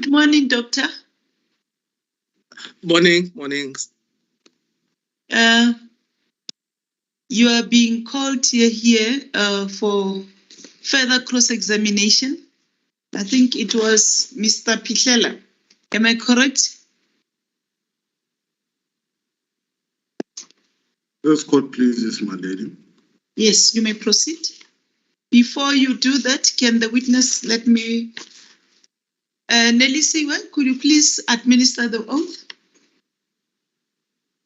Good morning, doctor. Morning. You are being called here for further cross-examination. I think it was Mr. Pichela. Am I correct? First court, please, my lady. Yes, you may proceed. Before you do that, can the witness let me... Nelly Siwa, could you please administer the oath?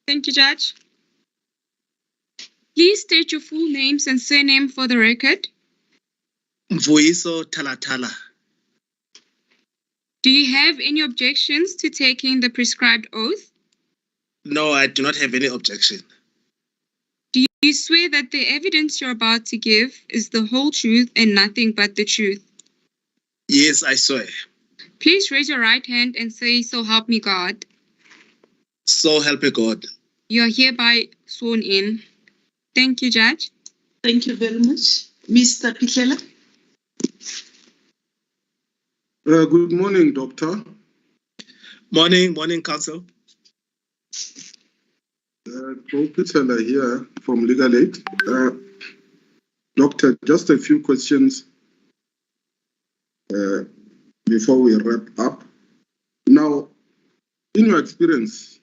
Thank you, Judge. Please state your full names and surname for the record. Mvuiso Talatala. Do you have any objections to taking the prescribed oath? No, I do not have any objection. Do you swear that the evidence you're about to give is the whole truth and nothing but the truth? Yes, I swear. Please raise your right hand and say, "So help me God." So help me God. You are hereby sworn in. Thank you, Judge. Thank you very much. Mr. Pichela. Good morning, Doctor. Morning, Counsel. Joe Pichela here from Legal Aid. Doctor, just a few questions before we wrap up. Now, in your experience,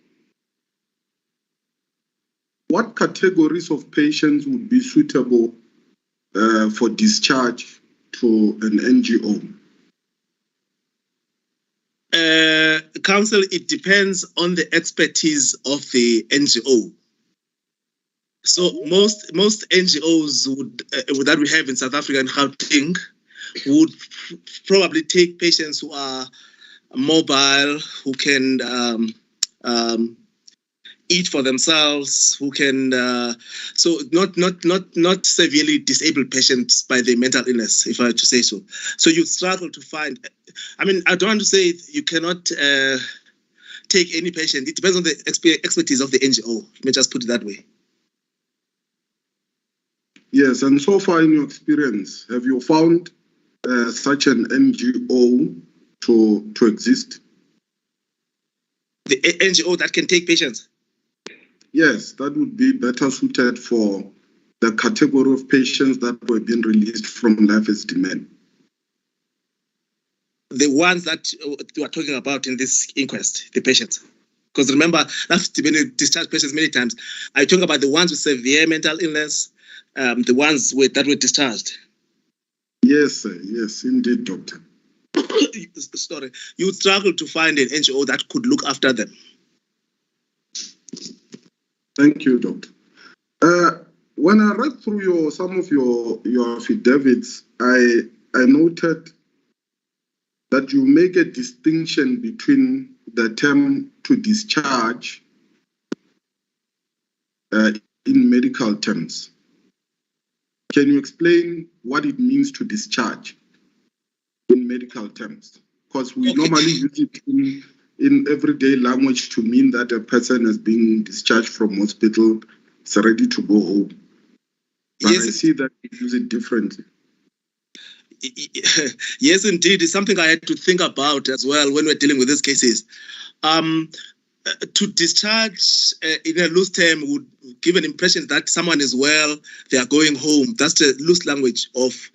what categories of patients would be suitable for discharge to an NGO? Counsel, it depends on the expertise of the NGO. So most NGOs that we have in South Africa and Gauteng would probably take patients who are mobile, who can eat for themselves, who can so not severely disabled patients by their mental illness, if I were to say so. So you struggle to find. I mean, I don't want to say you cannot take any patient. It depends on the expertise of the NGO. Let me just put it that way. Yes, and so far in your experience, have you found such an NGO to exist? The NGO that can take patients? Yes, that would be better suited for the category of patients that were being released from life Esidimeni. The ones that we are talking about in this inquest, the patients. Because remember, life Esidimeni discharged patients many times. I talk about the ones with severe mental illness, the ones that were discharged. Yes, sir. Yes, indeed, doctor. Sorry, you would struggle to find an NGO that could look after them. Thank you, doctor. When I read through some of your affidavits, I noted that you make a distinction between the term to discharge in medical terms. Can you explain what it means to discharge in medical terms? Because we normally use it in everyday language to mean that a person has been discharged from hospital, is ready to go home. But yes, I see that you use it differently. Yes, indeed. It's something I had to think about as well when we're dealing with these cases. To discharge in a loose term would give an impression that someone is well, they are going home. That's the loose language of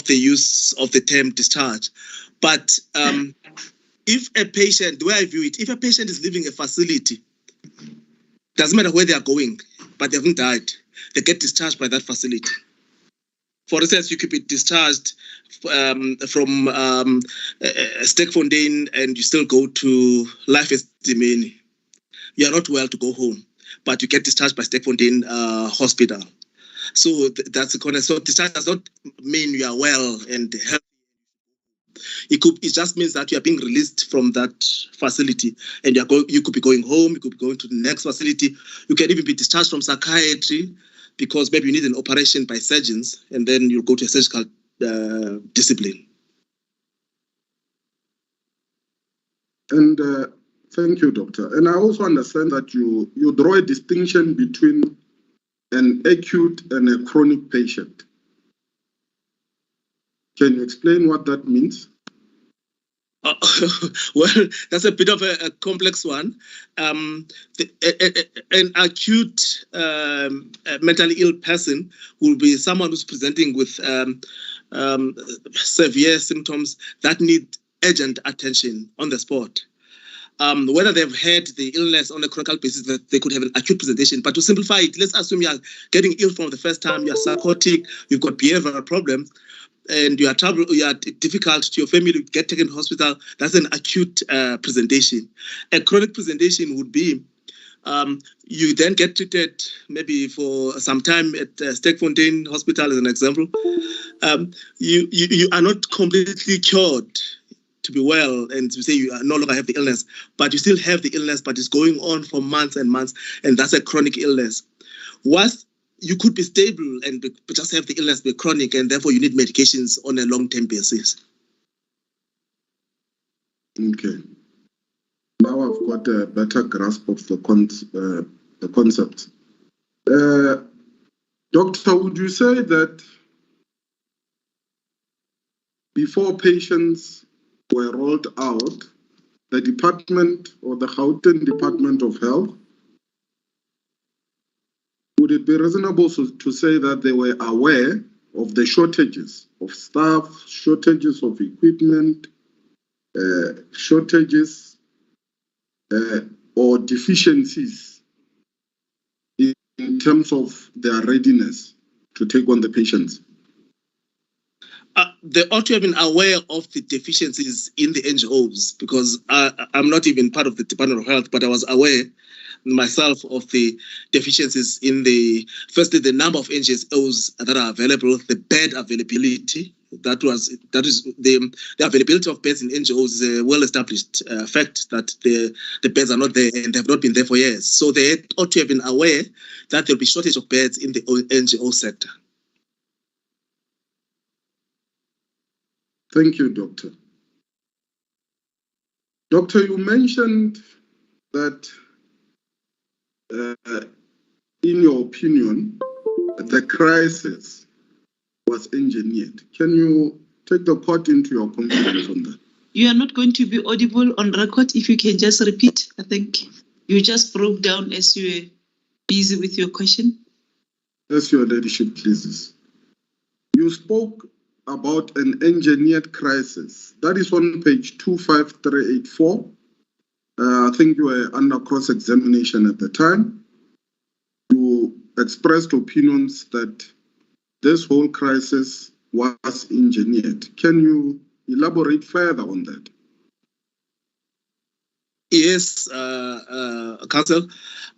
the use of the term discharge. But if a patient, the way I view it, if a patient is leaving a facility, doesn't matter where they are going, but they haven't died, they get discharged by that facility. For instance, you could be discharged from Stekfontein and you still go to Life Esidimeni. You are not well to go home, but you get discharged by Stekfontein Hospital. So that's the corner. So discharge does not mean you are well and healthy. It just means that you are being released from that facility and you could be going home, you could be going to the next facility. You can even be discharged from psychiatry because maybe you need an operation by surgeons and then you go to a surgical discipline. And thank you, doctor. And I also understand that you draw a distinction between an acute and a chronic patient. Can you explain what that means? Well, that's a bit of a complex one. An acute mentally ill person will be someone who's presenting with severe symptoms that need urgent attention on the spot. Whether they've had the illness on a chronic basis, that they could have an acute presentation. But to simplify it, let's assume you are getting ill from the first time, you are psychotic, you've got behavioral problems, and you are difficult to your family to get taken to hospital. That's an acute presentation. A chronic presentation would be you then get treated maybe for some time at Stekfontein Hospital as an example. You are not completely cured to be well, and to say you no longer have the illness, but you still have the illness, but it's going on for months and months, and that's a chronic illness. Whilst you could be stable and just have the illness be chronic, and therefore you need medications on a long-term basis. Okay. Now I've got a better grasp of the concept. Doctor, would you say that before patients were rolled out, the department or the Gauteng Department of Health, would it be reasonable to say that they were aware of the shortages of staff, shortages of equipment, shortages or deficiencies in terms of their readiness to take on the patients? They ought to have been aware of the deficiencies in the NGOs, because I'm not even part of the Department of Health, but I was aware myself of the deficiencies in firstly, the number of NGOs that are available, the bed availability. That is the availability of beds in NGOs is a well-established fact that the beds are not there, and they have not been there for years. So they ought to have been aware that there will be shortage of beds in the NGO sector. Thank you, Doctor. Doctor, you mentioned that, in your opinion, the crisis was engineered. Can you take the court into your conclusions on that? You are not going to be audible on record. If you can just repeat, I think you just broke down as you were busy with your question. As your ladyship pleases. You spoke about an engineered crisis. That is on page 25384. I think you were under cross-examination at the time. You expressed opinions that this whole crisis was engineered. Can you elaborate further on that? Yes, Council.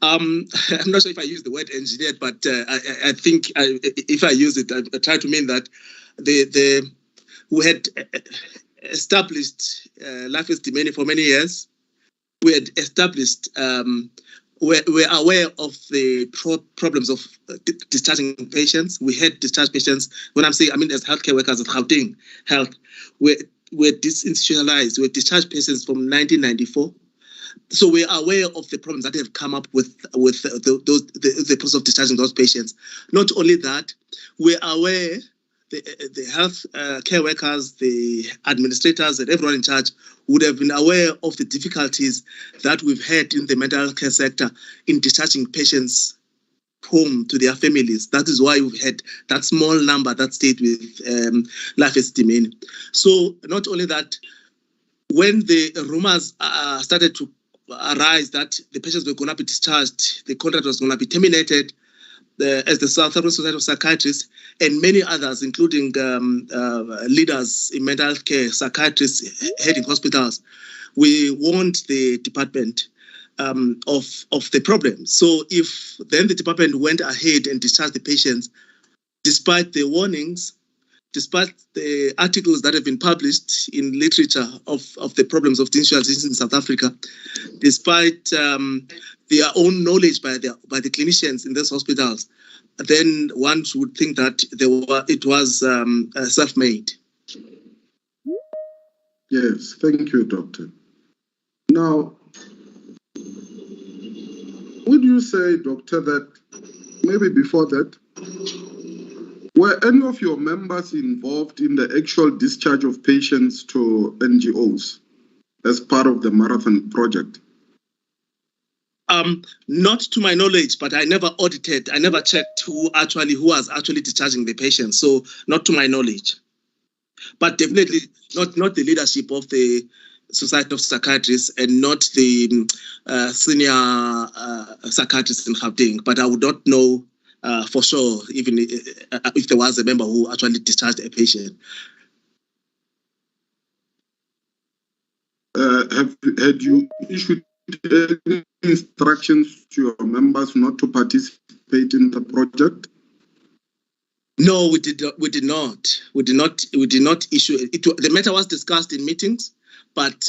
I'm not sure if I use the word engineered, but I think if I use it, I try to mean that we had established Life Esidimeni for many years. We had established, we're aware of the problems of discharging patients. We had discharged patients. When I'm saying, I mean as healthcare workers at Gauteng Health, we're disinstitutionalized. We discharged patients from 1994. So we're aware of the problems that have come up with the process of discharging those patients. Not only that, we're aware the health care workers, the administrators, and everyone in charge would have been aware of the difficulties that we've had in the mental health care sector in discharging patients home to their families. That is why we've had that small number that stayed with Life Esidimeni. So not only that, when the rumors started to arise that the patients were going to be discharged, the contract was going to be terminated, as the South African Society of Psychiatrists and many others, including leaders in mental health care, psychiatrists heading hospitals, we warned the department of the problem. So if then the department went ahead and discharged the patients, despite the warnings, despite the articles that have been published in literature of the problems of institutionalization in South Africa, despite their own knowledge by the clinicians in those hospitals, then one would think that it was self-made. Yes, thank you, Doctor. Now, would you say, Doctor, that maybe before that, were any of your members involved in the actual discharge of patients to NGOs? as part of the marathon project? Not to my knowledge, but I never audited. I never checked who was actually discharging the patient. So not to my knowledge, but definitely not the leadership of the Society of Psychiatrists and not the senior psychiatrists in Gauteng. But I would not know for sure, even if there was a member who actually discharged a patient. Had you issued any instructions to your members not to participate in the project? No, we did not. We did not issue it. The matter was discussed in meetings, but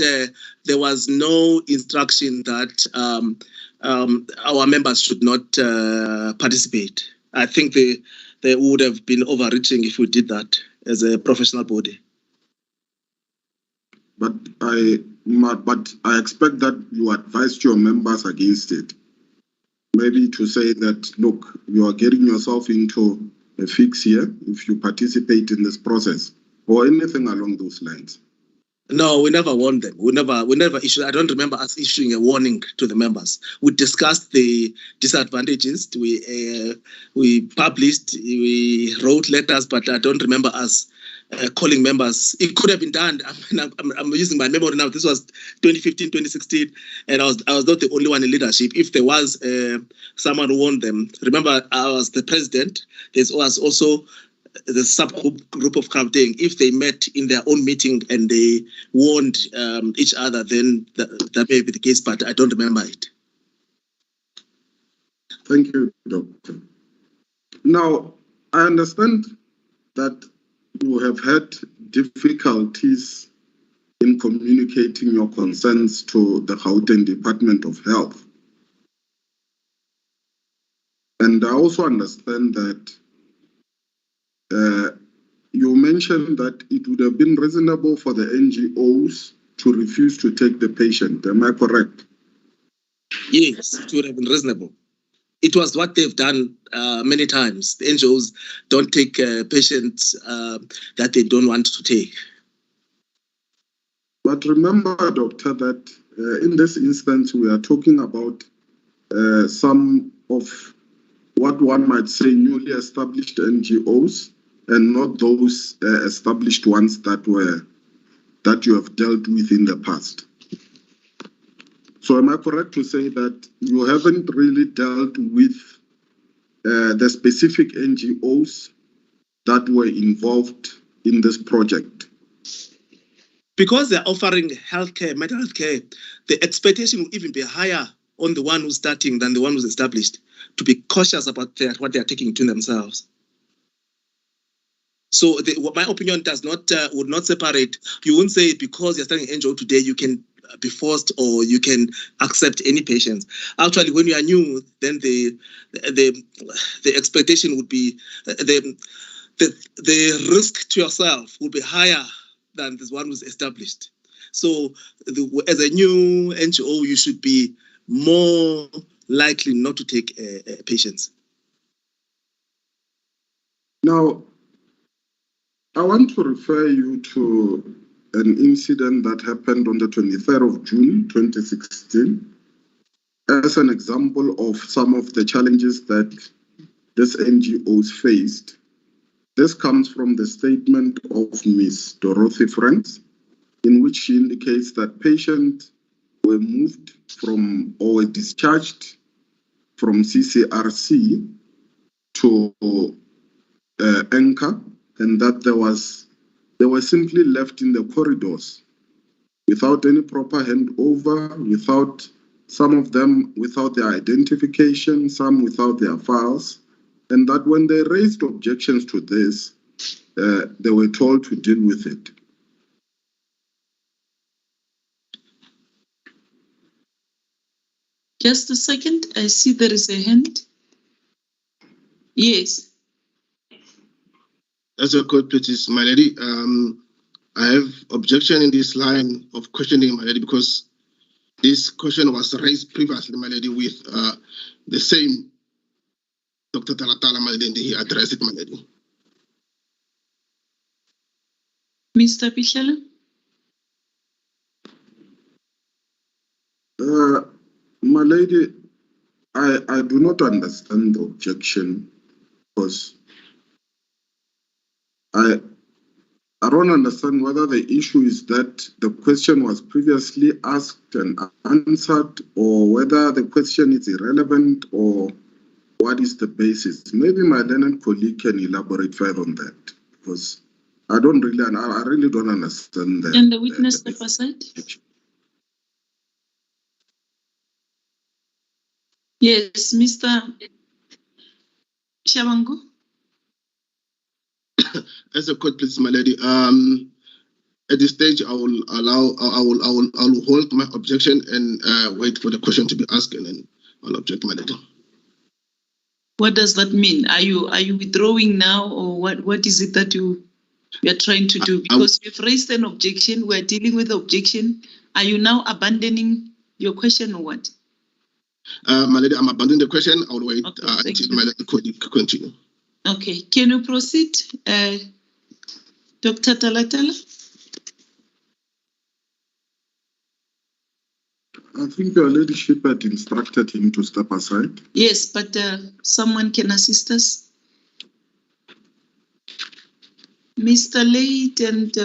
there was no instruction that our members should not participate. I think they would have been overreaching if we did that as a professional body. But I expect that you advised your members against it. Maybe to say that, look, you are getting yourself into a fix here if you participate in this process, or anything along those lines. No, we never warned them. We never issued. I don't remember us issuing a warning to the members. We discussed the disadvantages. We published. We wrote letters, but I don't remember us calling members. It could have been done. I'm using my memory now. This was 2015, 2016, and I was not the only one in leadership. If there was someone who warned them, remember I was the president. There was also the subgroup of Gauteng. If they met in their own meeting and they warned each other, then that may be the case, but I don't remember it. Thank you, Doctor. Now, I understand that you have had difficulties in communicating your concerns to the Gauteng Department of Health. And I also understand that you mentioned that it would have been reasonable for the NGOs to refuse to take the patient. Am I correct? Yes, it would have been reasonable. It was what they've done many times. The NGOs don't take patients that they don't want to take. But remember, Doctor, that in this instance, we are talking about some of what one might say newly established NGOs, and not those established ones that you have dealt with in the past. So am I correct to say that you haven't really dealt with the specific NGOs that were involved in this project? Because they're offering healthcare, mental health care, the expectation will even be higher on the one who's starting than the one who's established, to be cautious about what they're taking to themselves. So my opinion would not separate. You wouldn't say because you're starting an NGO today, you can be forced or you can accept any patients. Actually, when you are new, then the expectation would be the risk to yourself will be higher than this one who's established. So as a new NGO, you should be more likely not to take patients. Now, I want to refer you to an incident that happened on the 23rd of June, 2016, as an example of some of the challenges that these NGOs faced. This comes from the statement of Ms. Dorothy Franks, in which she indicates that patients were moved from or were discharged from CCRC to Anchor, and that they were simply left in the corridors without any proper handover, some of them without their identification, some without their files, and that when they raised objections to this, they were told to deal with it. Just a second, I see there is a hand. Yes. As a court, please, my lady, I have objection in this line of questioning, my lady, because this question was raised previously, my lady, with the same Dr. Talatala, my lady, and he addressed it, my lady. Mr. Pichela? My lady, I do not understand the objection because I don't understand whether the issue is that the question was previously asked and answered, or whether the question is irrelevant, or what is the basis. Maybe my learned colleague can elaborate further on that, because I really don't understand that. Can the witness step aside? Yes, Mr. Shabangu. As a court, please, my lady. At this stage, I will hold my objection and wait for the question to be asked, and then I'll object, my lady. What does that mean? Are you withdrawing now, or what is it that you are trying to do? Because you've raised an objection, we're dealing with the objection. Are you now abandoning your question, or what? My lady, I'm abandoning the question. I'll wait until my lady could continue. Okay, can you proceed, Dr. Talatala? I think your ladyship had instructed him to step aside. Yes, but someone can assist us. Mr. Late and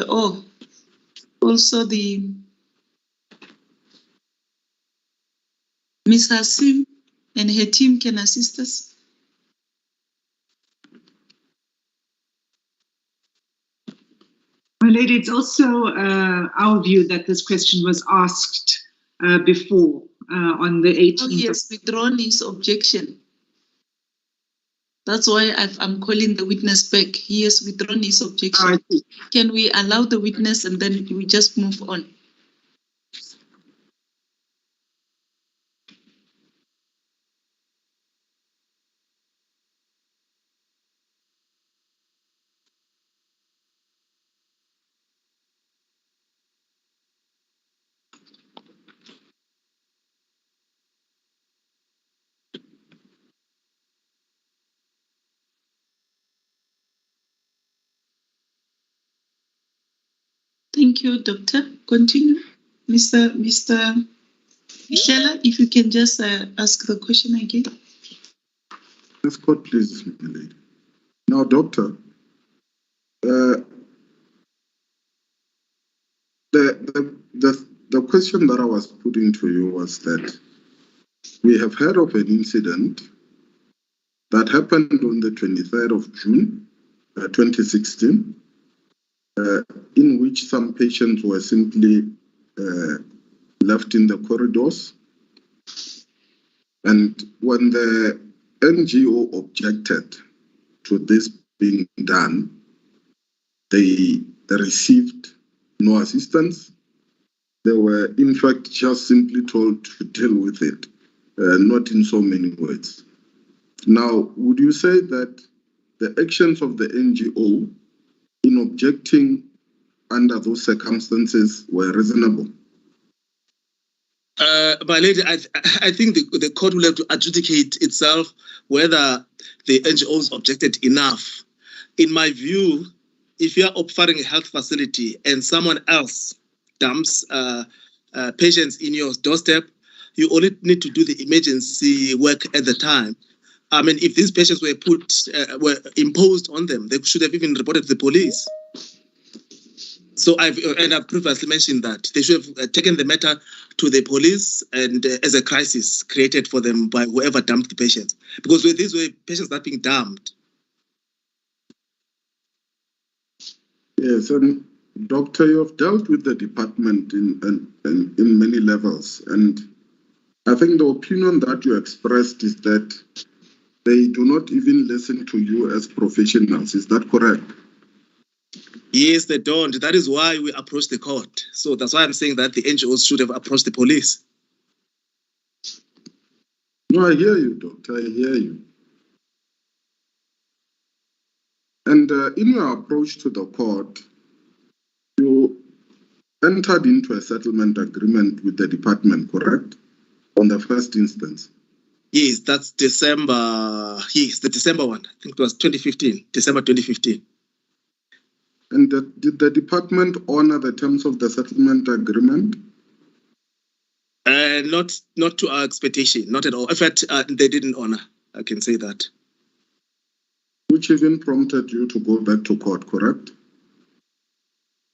also the Ms. Hasim and her team can assist us. My lady, it's also our view that this question was asked before on the 18th. Oh, he has withdrawn his objection. That's why I'm calling the witness back. He has withdrawn his objection. Can we allow the witness and then we just move on? Thank you, Doctor. Continue. Mr. Michela, if you can just ask the question again. Yes, court, please, my lady. Now, Doctor, the question that I was putting to you was that we have heard of an incident that happened on the 23rd of June, 2016, in which some patients were simply left in the corridors. And when the NGO objected to this being done, they received no assistance. They were, in fact, just simply told to deal with it, not in so many words. Now, would you say that the actions of the NGO in objecting under those circumstances were reasonable? My lady, I think the court will have to adjudicate itself whether the NGOs objected enough. In my view, if you are offering a health facility and someone else dumps patients in your doorstep, you only need to do the emergency work at the time. I mean, if these patients were imposed on them, they should have even reported to the police. So I've previously mentioned that they should have taken the matter to the police and as a crisis created for them by whoever dumped the patients, because these were patients that being dumped. Yes, and Doctor, you have dealt with the department in many levels, and I think the opinion that you expressed is that they do not even listen to you as professionals. Is that correct? Yes, they don't. That is why we approached the court. So that's why I'm saying that the NGOs should have approached the police. No, I hear you, Doctor. I hear you. And in your approach to the court, you entered into a settlement agreement with the department, correct? On the first instance. Yes, that's December. Yes, the December one. I think it was 2015, December 2015. And did the department honor the terms of the settlement agreement? Not to our expectation, not at all. In fact, they didn't honor. I can say that. Which even prompted you to go back to court, correct?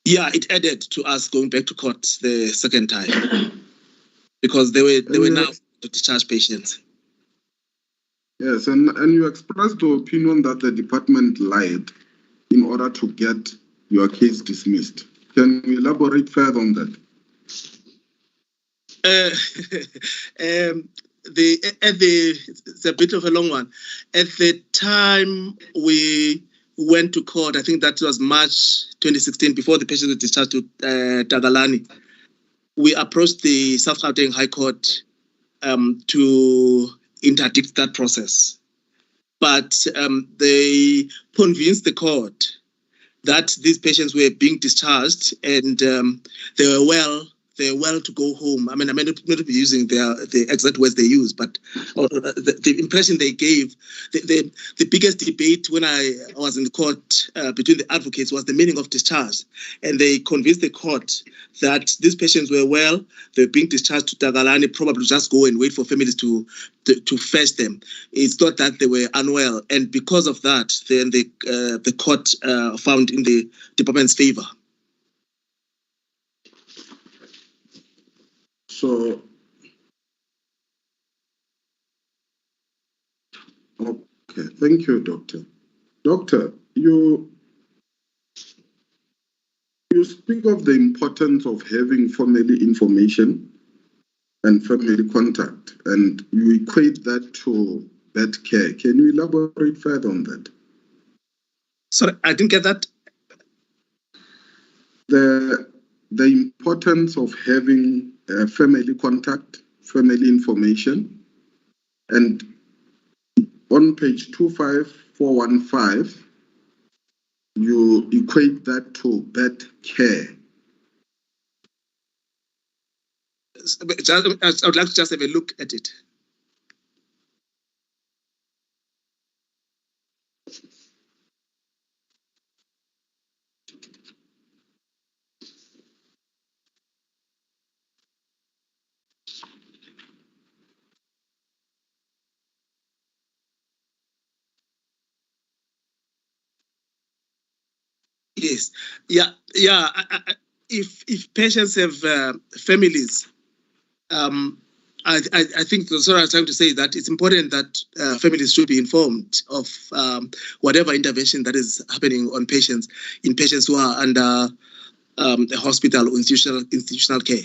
Yeah, it added to us going back to court the second time because they were now to discharge patients. Yes, and you expressed the opinion that the department lied in order to get your case dismissed. Can you elaborate further on that? It's a bit of a long one. At the time we went to court, I think that was March 2016, before the patients were discharged to Tagalani. We approached the South Gauteng High Court to interdict that process. But they convinced the court that these patients were being discharged and they were well to go home. I mean, I may not be using the exact words they use, but the impression they gave, the biggest debate when I was in the court between the advocates was the meaning of discharge. And they convinced the court that these patients were well, they were being discharged to Tagalani, probably just go and wait for families to fetch them. It's not that they were unwell. And because of that, then the court found in the department's favor. So, okay, thank you, Doctor. Doctor, you speak of the importance of having family information and family contact, and you equate that to bed care. Can you elaborate further on that? Sorry, I didn't get that. The importance of having family contact, family information, and on page 25415, you equate that to bed care. I would like to just have a look at it. Yes, yeah. If patients have families, I think that's what I was trying to say, that it's important that families should be informed of whatever intervention that is happening on patients, in patients who are under a hospital or institutional care.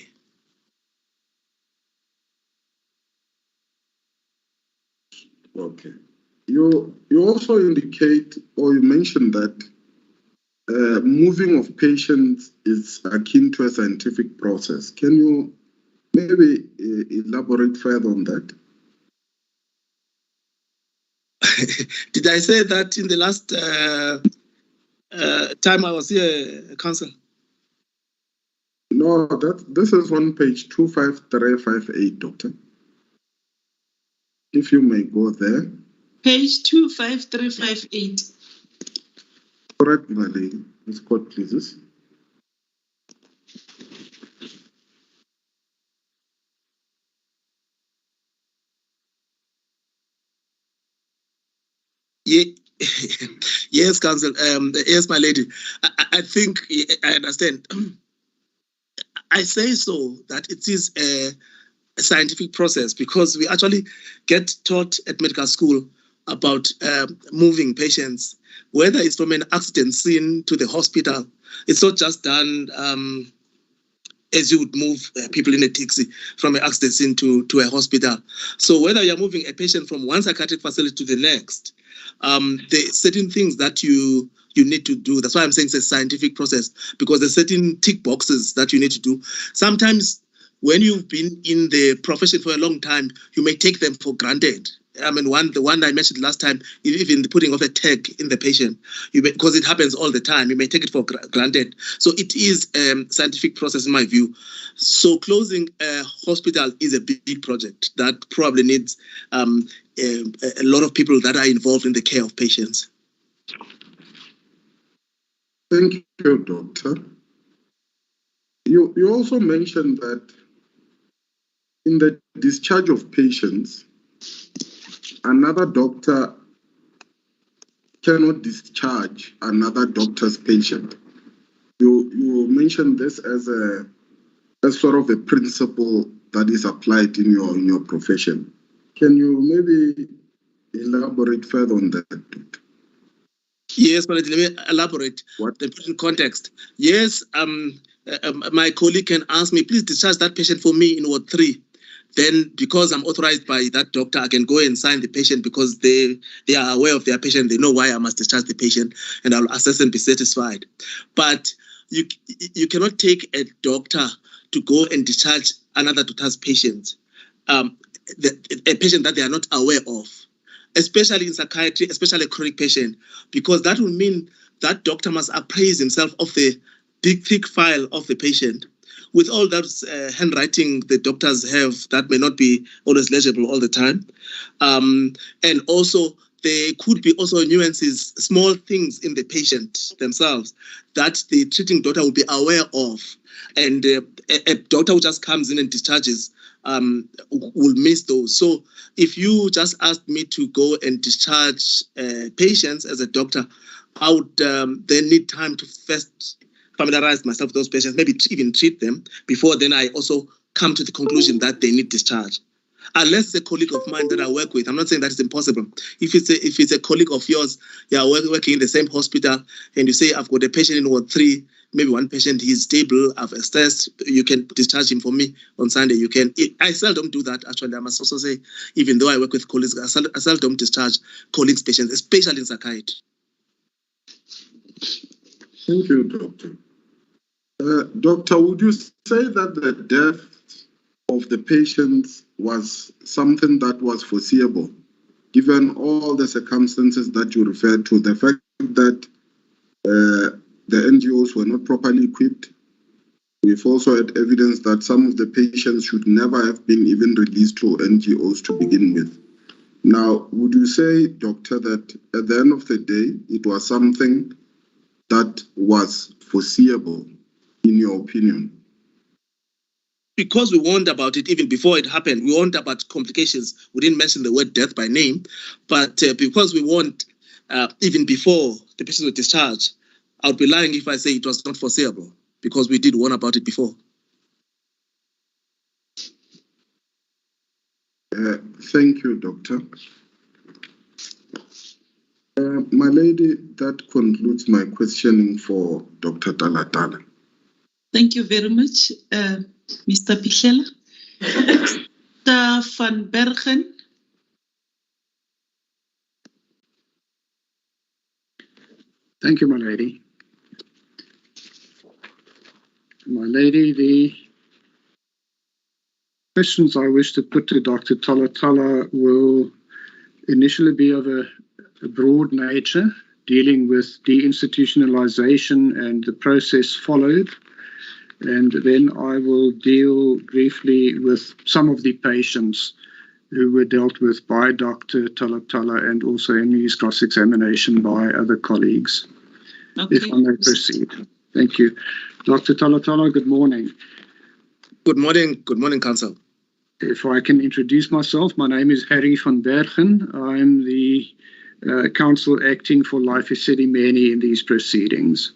Okay. You also indicate, or you mentioned that moving of patients is akin to a scientific process. Can you maybe elaborate further on that? Did I say that in the last time I was here, Council? No, this is on page 25358, Doctor. If you may go there. Page 25358. Correct, my lady. Ms. Court, please. Yeah. Yes, Council. Yes, my lady. I think I understand. I say so that it is a scientific process because we actually get taught at medical school about moving patients, whether it's from an accident scene to the hospital. It's not just done as you would move people in a taxi from an accident scene to a hospital. So whether you're moving a patient from one psychiatric facility to the next, there are certain things that you need to do. That's why I'm saying it's a scientific process, because there's certain tick boxes that you need to do. Sometimes when you've been in the profession for a long time, you may take them for granted. I mean, the one I mentioned last time, even the putting of a tag in the patient, because it happens all the time, you may take it for granted. So it is a scientific process in my view. So closing a hospital is a big project that probably needs a lot of people that are involved in the care of patients. Thank you, Doctor. You also mentioned that in the discharge of patients, another doctor cannot discharge another doctor's patient. You mentioned this as sort of a principle that is applied in your profession. Can you maybe elaborate further on that? Yes, but let me elaborate What? the context. Yes, my colleague can ask me, please discharge that patient for me in Ward 3. Then, because I'm authorized by that doctor, I can go and sign the patient because they are aware of their patient. They know why I must discharge the patient, and I'll assess and be satisfied. But you cannot take a doctor to go and discharge another doctor's patient, a patient that they are not aware of, especially in psychiatry, especially a chronic patient, because that will mean that doctor must appraise himself of the big, thick file of the patient. With all that handwriting the doctors have, that may not be always legible all the time. And also, there could be also nuances, small things in the patient themselves that the treating doctor will be aware of. And a doctor who just comes in and discharges will miss those. So if you just asked me to go and discharge patients as a doctor, I would then need time to first familiarize myself with those patients, maybe even treat them before then I also come to the conclusion that they need discharge. Unless it's a colleague of mine that I work with, I'm not saying that it's impossible. If it's a colleague of yours, you are working in the same hospital, and you say, I've got a patient in Ward 3, maybe one patient, he's stable, I've assessed, you can discharge him for me on Sunday, you can. I seldom do that, actually. I must also say, even though I work with colleagues, I seldom discharge colleagues' patients, especially in psychiatry. Thank you, Doctor. Doctor, would you say that the death of the patients was something that was foreseeable, given all the circumstances that you referred to, the fact that the NGOs were not properly equipped? We've also had evidence that some of the patients should never have been even released to NGOs to begin with. Now, would you say, Doctor, that at the end of the day, it was something that was foreseeable, in your opinion? Because we warned about it even before it happened, we warned about complications. We didn't mention the word death by name, but because we warned even before the patients were discharged, I would be lying if I say it was not foreseeable, because we did warn about it before. Thank you, Doctor. My lady, that concludes my questioning for Dr. Talatala. Thank you very much, Mr. Pichela. Mr. Van Bergen. Thank you, my lady. My lady, the questions I wish to put to Dr. Talatala will initially be of a broad nature, dealing with deinstitutionalization and the process followed. And then I will deal briefly with some of the patients who were dealt with by Dr. Talatala and also in his cross-examination by other colleagues. Okay. If I may proceed. Thank you. Dr. Talatala, good morning. Good morning. Good morning, Council. If I can introduce myself, my name is Harry van Bergen. I'm the counsel acting for Life Esidimeni in these proceedings.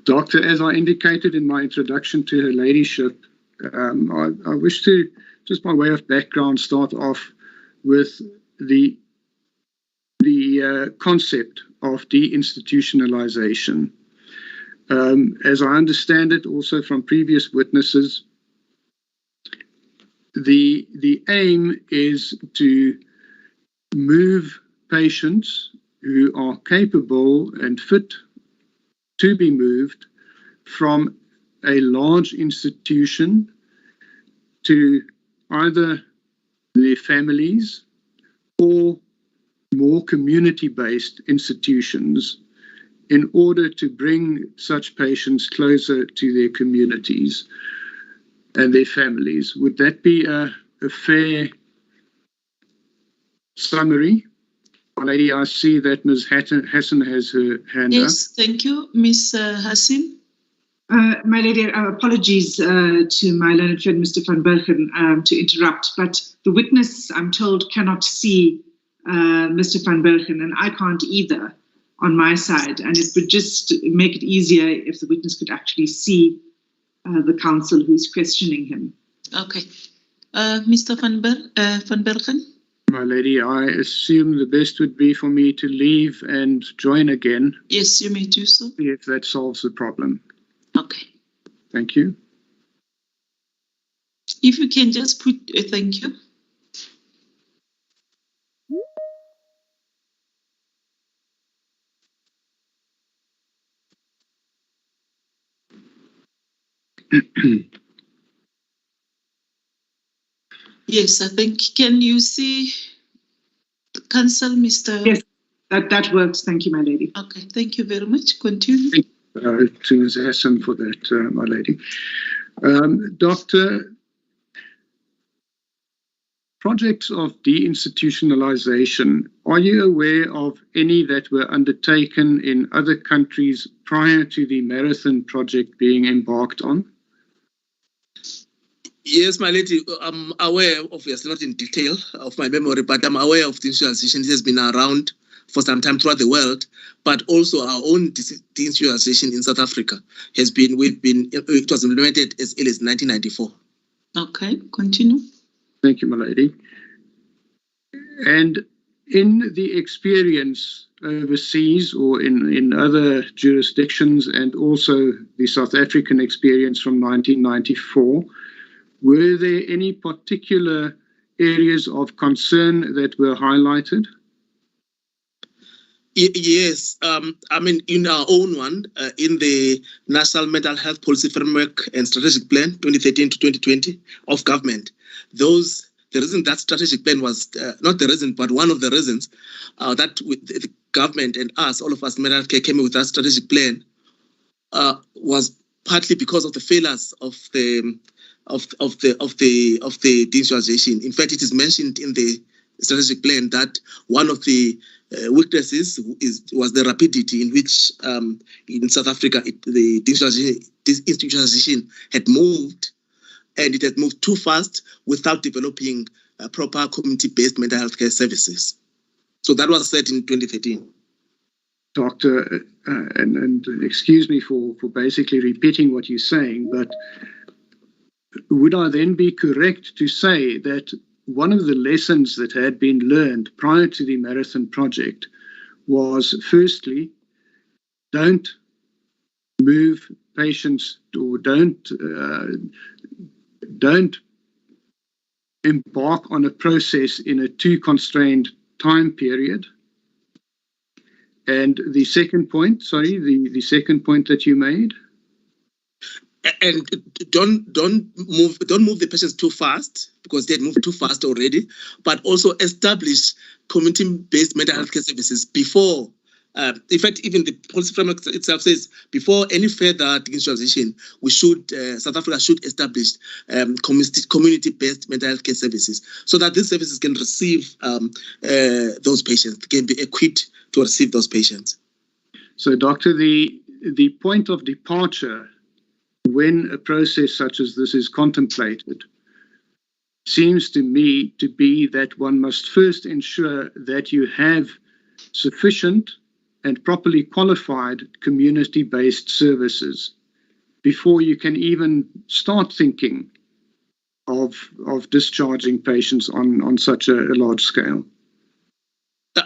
Doctor, as I indicated in my introduction to her ladyship, I wish to, just by way of background, start off with the concept of deinstitutionalization. As I understand it, also from previous witnesses, the aim is to move patients who are capable and fit to be moved from a large institution to either their families or more community-based institutions in order to bring such patients closer to their communities and their families. Would that be a fair summary? Lady, I see that Ms. Hassan has her hand up. Yes, thank you, Ms. Hassan. My lady, apologies to my learned friend, Mr. van Bergen, to interrupt, but the witness, I'm told, cannot see Mr. van Bergen, and I can't either on my side. And it would just make it easier if the witness could actually see the counsel who's questioning him. Okay. Mr. van Bergen? My lady, I assume the best would be for me to leave and join again. Yes, you may do so. If that solves the problem. Okay. Thank you. If you can just put a thank you. Yes, I think, can you see the counsel, Mr. Yes, that works. Thank you, my lady. Okay, thank you very much. Continue. To Ms. Hassan for that, my lady. Doctor, projects of deinstitutionalization, are you aware of any that were undertaken in other countries prior to the Marathon project being embarked on? Yes, my lady, I'm aware, obviously not in detail of my memory, but I'm aware of the institutionalization. It has been around for some time throughout the world, but also our own deinstitutionalization in South Africa it was implemented as early as 1994. Okay, continue. Thank you, my lady. And in the experience overseas or in other jurisdictions, and also the South African experience from 1994, were there any particular areas of concern that were highlighted? Yes, I mean, in our own one, in the National Mental Health Policy Framework and Strategic Plan 2013 to 2020 of government, the reason that strategic plan was, not the reason, but one of the reasons that the government and us, all of us, mental health care, came with that strategic plan was partly because of the failures of the deinstitutionalization. In fact, it is mentioned in the strategic plan that one of the weaknesses was the rapidity in which in South Africa the deinstitutionalization had moved, and it had moved too fast without developing proper community-based mental health care services. So that was said in 2013. Doctor, and excuse me for basically repeating what you're saying, but would I then be correct to say that one of the lessons that had been learned prior to the Marathon project was, firstly, don't move patients, or don't embark on a process in a too constrained time period? And the second point, the second point that you made? And don't move the patients too fast, because they had moved too fast already, but also establish community-based mental health care services before. In fact, even the policy framework itself says before any further deinstitutionalization, South Africa should establish community-based mental health care services, so that these services can receive those patients, can be equipped to receive those patients. So, Doctor, the point of departure when a process such as this is contemplated seems to me to be that one must first ensure that you have sufficient and properly qualified community-based services before you can even start thinking of discharging patients on such a large scale.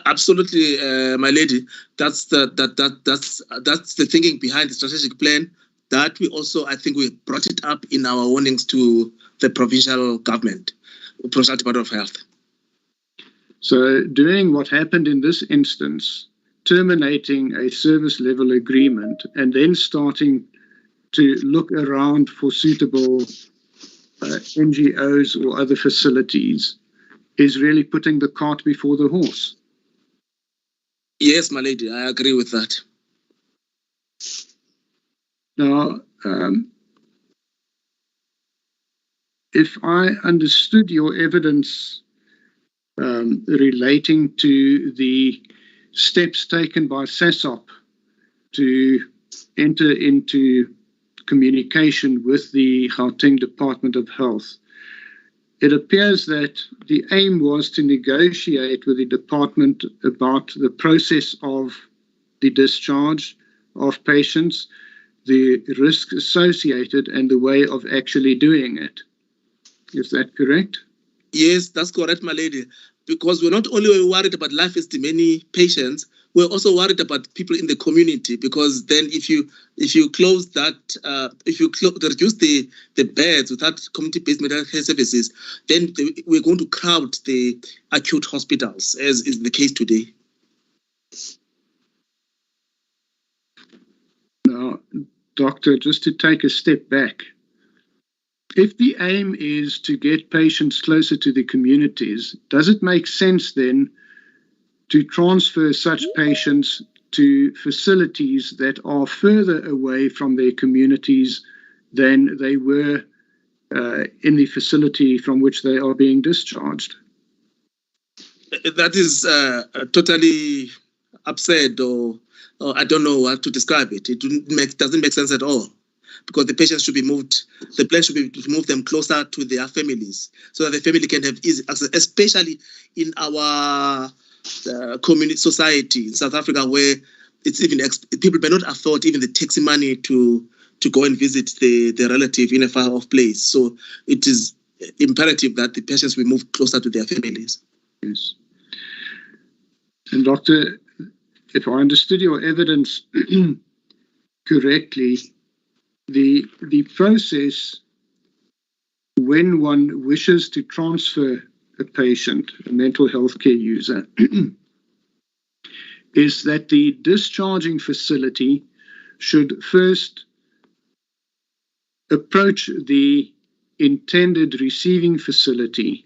Absolutely, my lady. That's the thinking behind the strategic plan. That we also, I think, we brought it up in our warnings to the provincial government, Provincial Department of Health. So, doing what happened in this instance, terminating a service level agreement and then starting to look around for suitable NGOs or other facilities, is really putting the cart before the horse. Yes, my lady, I agree with that. Now, if I understood your evidence relating to the steps taken by SASOP to enter into communication with the Gauteng Department of Health, it appears that the aim was to negotiate with the department about the process of the discharge of patients, the risks associated, and the way of actually doing it. Is that correct? Yes, that's correct, my lady. Because we're not only worried about life Esidimeni patients, we're also worried about people in the community. Because then, if you close that, reduce the beds without community-based mental health services, then we're going to crowd the acute hospitals, as is the case today. Now, Doctor, just to take a step back, if the aim is to get patients closer to the communities, does it make sense then to transfer such patients to facilities that are further away from their communities than they were in the facility from which they are being discharged? That is totally absurd, or I don't know how to describe it. It doesn't make sense at all. Because the patients should be moved, the plan should be to move them closer to their families so that the family can have easy access, especially in our community society in South Africa, where it's even people may not afford even the taxi money to go and visit the relative in a far off place. So it is imperative that the patients be moved closer to their families. Yes. And Doctor, if I understood your evidence correctly, the process when one wishes to transfer a patient, a mental health care user, is that the discharging facility should first approach the intended receiving facility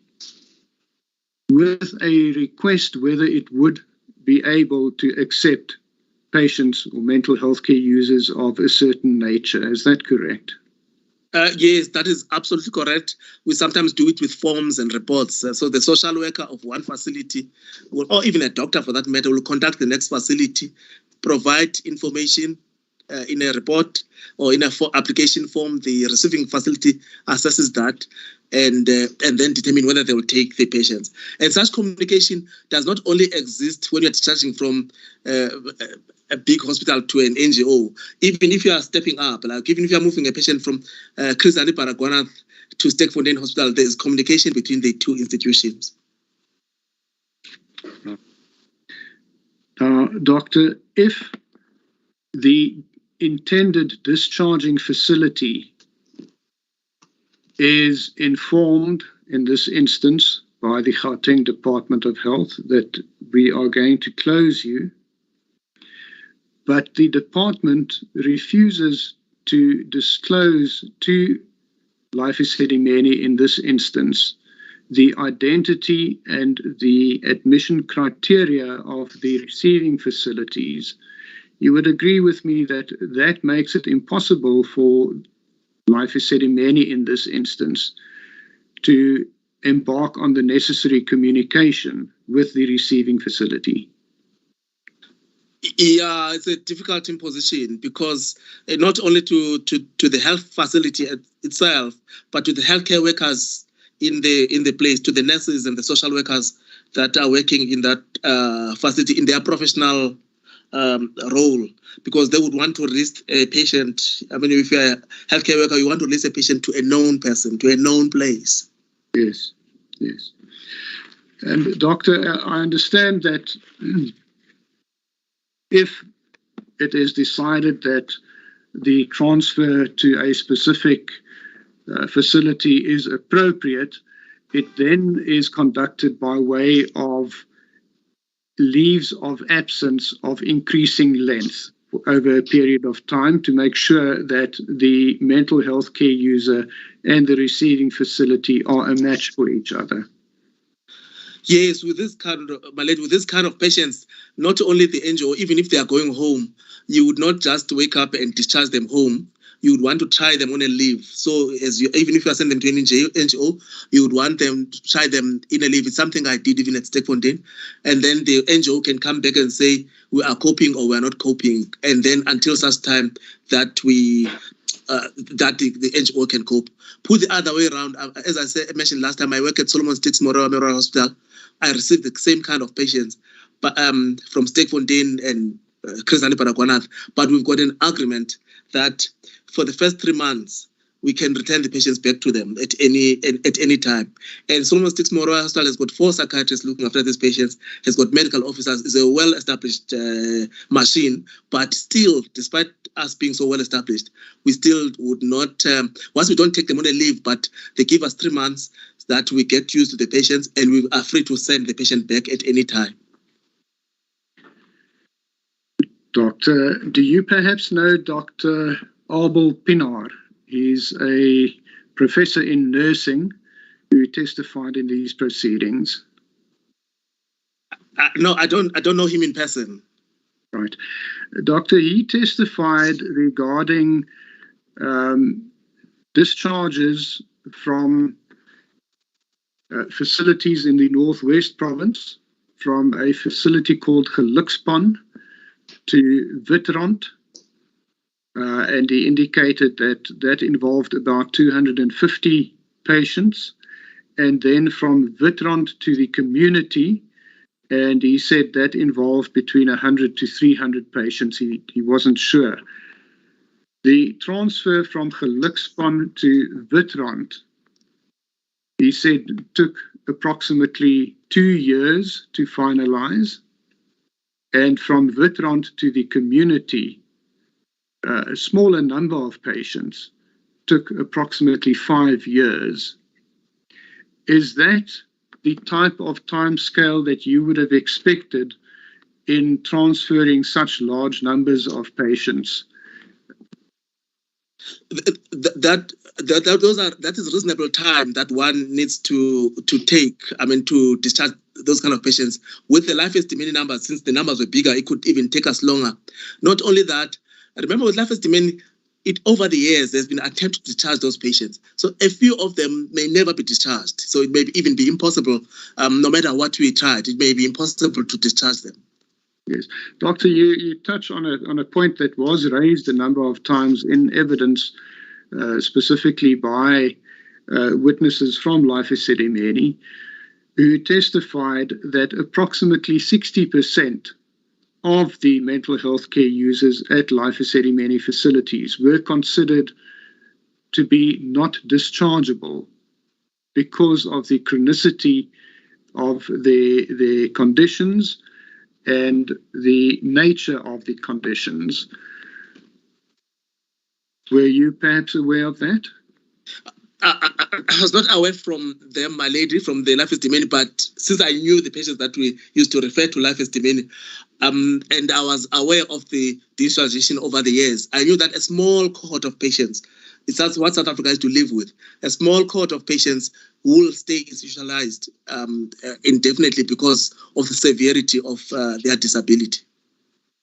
with a request whether it would be able to accept patients or mental health care users of a certain nature. Is that correct? Yes, that is absolutely correct. We sometimes do it with forms and reports. So the social worker of one facility, or even a doctor for that matter, will contact the next facility, provide information in a report or in a application form. The receiving facility assesses that and then determine whether they will take the patients. And such communication does not only exist when you're discharging from a big hospital to an NGO. Even if you are stepping up, like even if you are moving a patient from Chris Hani Baragwanath to Stekfontein Hospital, there is communication between the two institutions. Doctor, if the intended discharging facility is informed, in this instance, by the Gauteng Department of Health that we are going to close you, but the department refuses to disclose to Life Esidimeni in this instance the identity and the admission criteria of the receiving facilities, you would agree with me that that makes it impossible for Life Esidimeni in this instance to embark on the necessary communication with the receiving facility. Yeah, it's a difficult imposition because not only to the health facility itself, but to the healthcare workers in the place, to the nurses and the social workers that are working in that facility in their professional role, because they would want to release a patient. I mean, if you're a healthcare worker, you want to release a patient to a known person, to a known place. Yes, yes. And Doctor, I understand that if it is decided that the transfer to a specific facility is appropriate, it then is conducted by way of leaves of absence of increasing length over a period of time to make sure that the mental health care user and the receiving facility are a match for each other. Yes, with this kind of patients, not only the NGO, even if they are going home, you would not just wake up and discharge them home. You would want to try them on a leave. So even if you are sending them to an NGO, you would want them to try them in a leave. It's something I did even at Stekfontein. And then the NGO can come back and say, we are coping or we are not coping. And then until such time that we that the NGO can cope. Put the other way around, as I mentioned last time, I work at Solomon Sticks Memorial Hospital. I received the same kind of patients, but from Steekfontein and Chris Paraguanath. But we've got an agreement that for the first 3 months, we can return the patients back to them at any time. And Solomon Sticks Memorial Hospital has got 4 psychiatrists looking after these patients, has got medical officers. It's a well-established machine, but still, despite us being so well-established, we still would not, once we don't take them on a leave, but they give us 3 months that we get used to the patients and we are free to send the patient back at any time. Doctor, do you perhaps know Dr. Abel Pinaar? He's a professor in nursing who testified in these proceedings. No, I don't know him in person. Right. Doctor, he testified regarding discharges from facilities in the Northwest Province, from a facility called Gelukspan to Wittrand. And he indicated that involved about 250 patients. And then from Wittrand to the community, and he said that involved between 100 to 300 patients. He wasn't sure. The transfer from Gelukspan to Wittrand, he said, took approximately 2 years to finalize. And from Wittrand to the community, a smaller number of patients took approximately 5 years. Is that the type of time scale that you would have expected in transferring such large numbers of patients? That is reasonable time that one needs to take, to discharge those kind of patients. With the life estimating numbers, since the numbers were bigger, it could even take us longer. Not only that, remember with life estimating, over the years, there's been an attempt to discharge those patients. So a few of them may never be discharged. So it may even be impossible, no matter what we tried, it may be impossible to discharge them. Yes. Doctor, you touch on a point that was raised a number of times in evidence, specifically by witnesses from Life Esidimeni, who testified that approximately 60% of the mental health care users at Life Esidimeni facilities were considered to be not dischargeable because of the chronicity of their conditions and the nature of the conditions. Were you perhaps aware of that? I was not aware from them, my lady, from the Life Esidimeni, but since I knew the patients that we used to refer to Life Esidimeni, and I was aware of the Discharge over the years, I knew that a small cohort of patients, it's what South Africa has to live with, a small cohort of patients will stay institutionalized indefinitely because of the severity of their disability.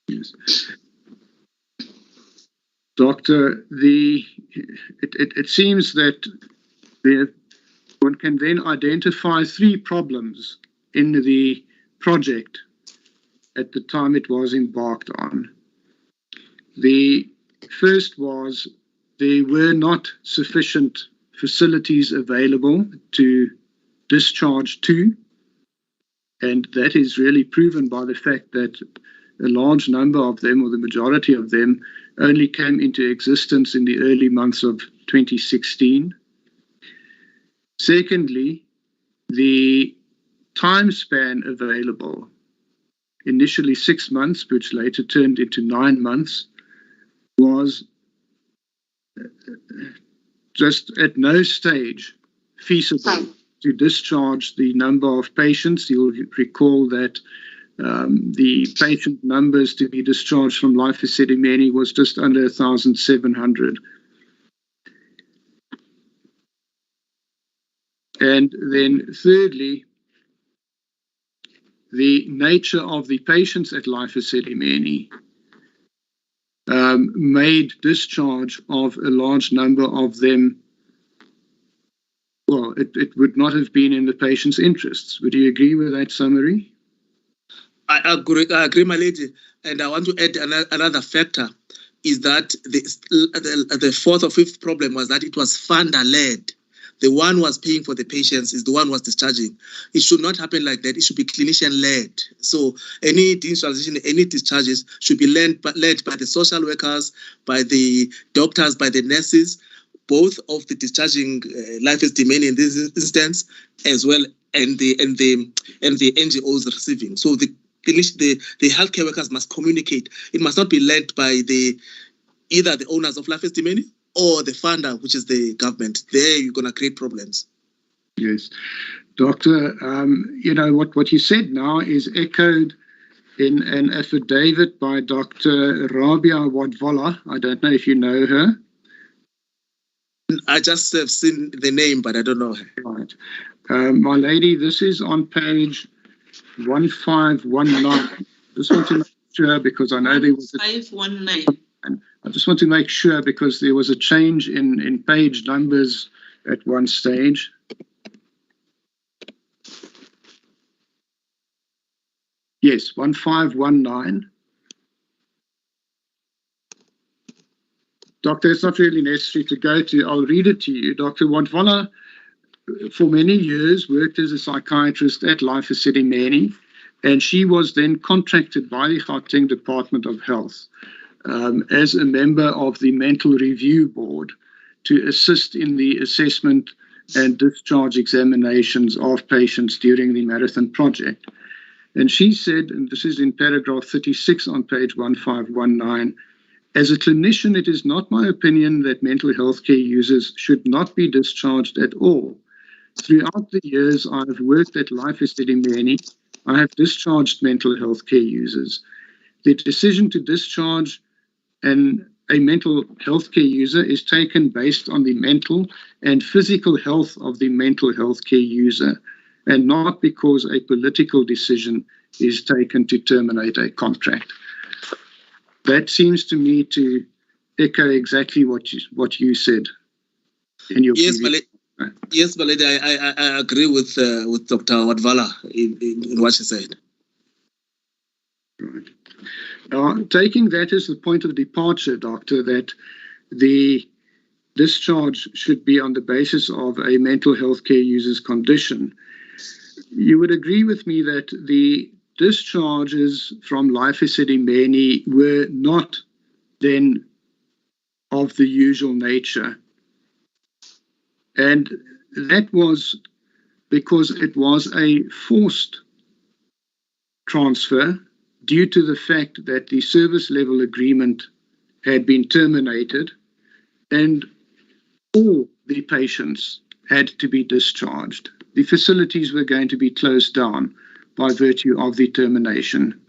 Yes. Doctor, it seems that one can then identify 3 problems in the project at the time it was embarked on. The first was there were not sufficient facilities available to discharge to, and that is really proven by the fact that a large number of them, or the majority of them, only came into existence in the early months of 2016. Secondly, the time span available, initially 6 months, which later turned into 9 months, was just at no stage feasible to discharge the number of patients. You'll recall that the patient numbers to be discharged from Life Esidimeni was just under 1,700. And then thirdly, the nature of the patients at Life Esidimeni made discharge of a large number of them, well, it would not have been in the patient's interests. Would you agree with that summary? I agree, my lady. And I want to add another factor. is that the fourth or fifth problem was that it was funder-led. The one who was paying for the patients is the one who was discharging. It should not happen like that. It should be clinician-led. So any deinstitutionalization, any discharges should be led by the social workers, by the doctors, by the nurses, both of the discharging life Esidimeni in this instance, as well and the NGOs receiving. So the healthcare workers must communicate. It must not be led by either the owners of life Esidimeni or the funder, which is the government. There you're going to create problems. Yes. Doctor, what you said now is echoed in an affidavit by Dr. Rabia Wadvala. I don't know if you know her. I just have seen the name, but I don't know her. Right. My lady, this is on page 1519. Just want to make sure because I know there was 519. I just want to make sure because there was a change in page numbers at one stage. Yes, 1519. Doctor, it's not really necessary to go to. I'll read it to you. Dr. Wadvala, for many years, worked as a psychiatrist at Life Esidimeni, and she was then contracted by the Gauteng Department of Health as a member of the Mental Review Board to assist in the assessment and discharge examinations of patients during the Marathon Project. And she said, and this is in paragraph 36 on page 1519, as a clinician, it is not my opinion that mental health care users should not be discharged at all. Throughout the years I have worked at Life Esidimeni, I have discharged mental health care users. The decision to discharge a mental health care user is taken based on the mental and physical health of the mental health care user, and not because a political decision is taken to terminate a contract. That seems to me to echo exactly what you said in your previous. Yes, my lady, I agree with Dr. Wadvala in what she said. Right. Now, taking that as the point of departure, Doctor, that the discharge should be on the basis of a mental health care user's condition, you would agree with me that the discharges from Life Esidimeni were not then of the usual nature. And that was because it was a forced transfer due to the fact that the service level agreement had been terminated and all the patients had to be discharged. The facilities were going to be closed down by virtue of the termination.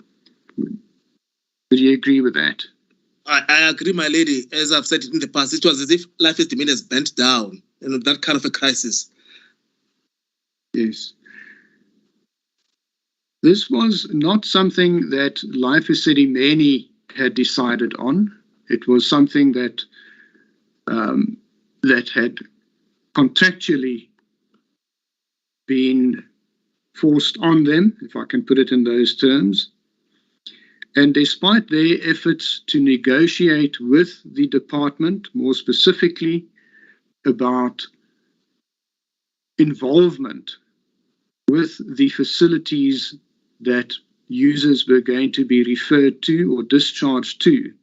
Would you agree with that? I agree, my lady. As I've said in the past, it was as if Life Esidimeni has bent down, that kind of a crisis. Yes. This was not something that Life Esidimeni had decided on. It was something that that had contractually been forced on them, if I can put it in those terms. And despite their efforts to negotiate with the department, more specifically about involvement with the facilities that users were going to be referred to or discharged to,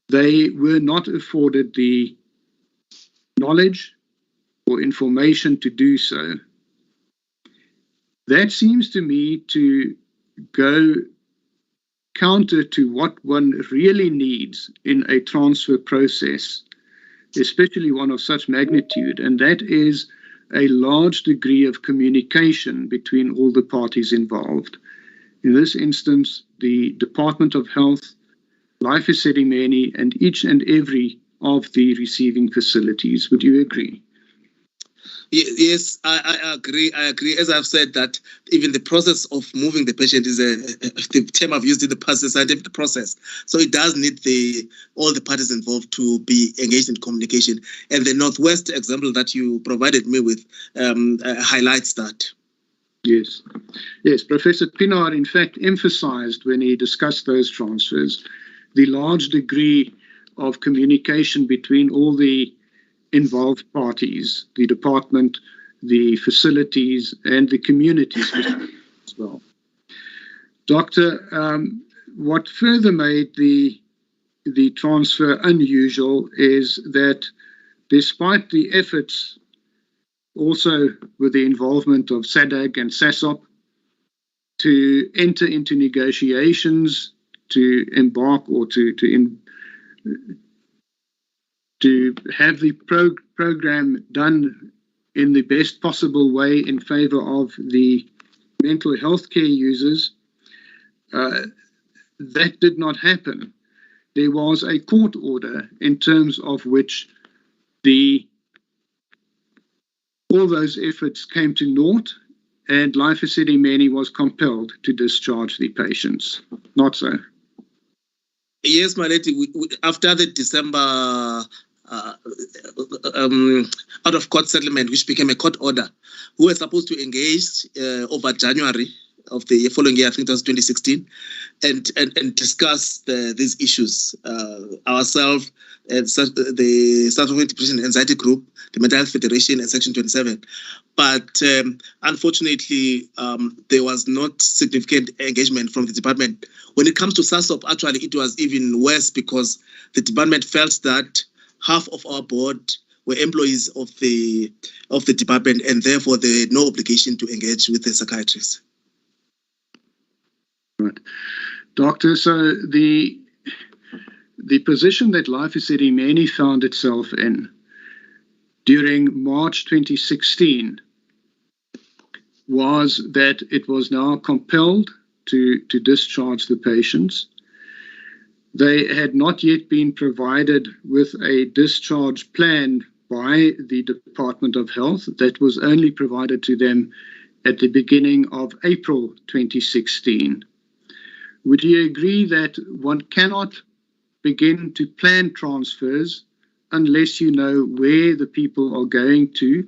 they were not afforded the knowledge or information to do so. That seems to me to go counter to what one really needs in a transfer process, especially one of such magnitude, and that is a large degree of communication between all the parties involved. In this instance, the Department of Health, Life Esidimeni, and each and every of the receiving facilities. Would you agree? Yes, I agree. I agree. As I've said, that even the process of moving the patient is the term I've used in the past, a scientific process. So it does need all the parties involved to be engaged in communication. And the Northwest example that you provided me with highlights that. Yes. Yes, Professor Pinaar, in fact, emphasized when he discussed those transfers the large degree of communication between all the involved parties, the department, the facilities, and the communities as well. Doctor, what further made the transfer unusual is that despite the efforts, also with the involvement of SADAG and SASOP, to enter into negotiations, to embark or to have the program done in the best possible way in favor of the mental health care users, that did not happen. There was a court order in terms of which all those efforts came to naught, and Life Esidimeni was compelled to discharge the patients. Not so. Yes, my lady. After the December out of court settlement, which became a court order, we were supposed to engage over January of the following year, I think that was 2016, and discuss these issues ourselves, the South African Depression and Anxiety Group, the Mental Health Federation, and Section 27. But unfortunately, there was not significant engagement from the department. When it comes to SASOP, actually, it was even worse because the department felt that half of our board were employees of the department, and therefore they had no obligation to engage with the psychiatrists. Right. Doctor, so the position that Life Esidimeni found itself in during March 2016 was that it was now compelled to discharge the patients. They had not yet been provided with a discharge plan by the Department of Health. That was only provided to them at the beginning of April 2016. Would you agree that one cannot begin to plan transfers unless you know where the people are going to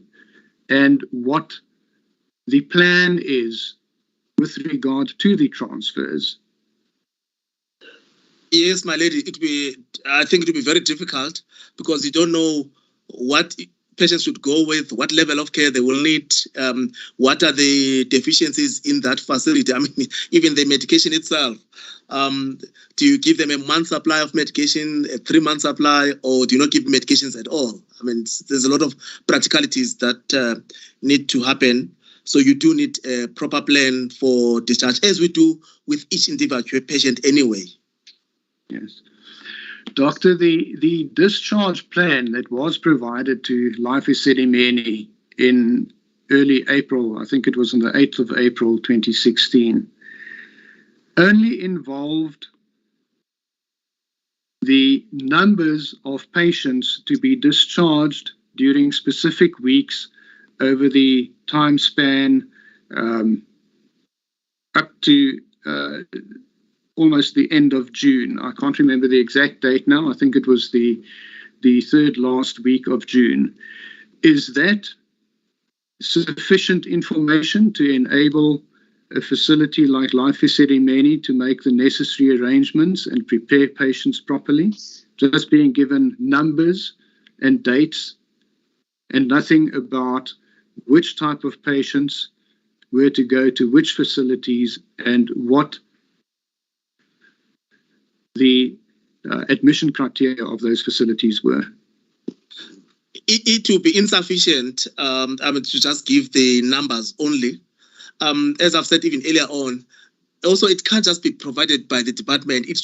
and what the plan is with regard to the transfers? Yes, my lady, I think it will be very difficult because you don't know what patients should go with, what level of care they will need, what are the deficiencies in that facility. I mean, even the medication itself. Do you give them a month supply of medication, a 3-month supply, or do you not give medications at all? I mean, there's a lot of practicalities that need to happen. So you do need a proper plan for discharge, as we do with each individual patient anyway. Yes. Doctor, the discharge plan that was provided to Life Esidimeni in early April, I think it was on the 8th of April 2016, only involved the numbers of patients to be discharged during specific weeks over the time span up to almost the end of June. I can't remember the exact date now. I think it was the third last week of June. Is that sufficient information to enable a facility like Life Esidimeni to make the necessary arrangements and prepare patients properly? Just being given numbers and dates and nothing about which type of patients, where to go to which facilities, and what the admission criteria of those facilities were. It will be insufficient to just give the numbers only. As I've said even earlier on, also it can't just be provided by the department. There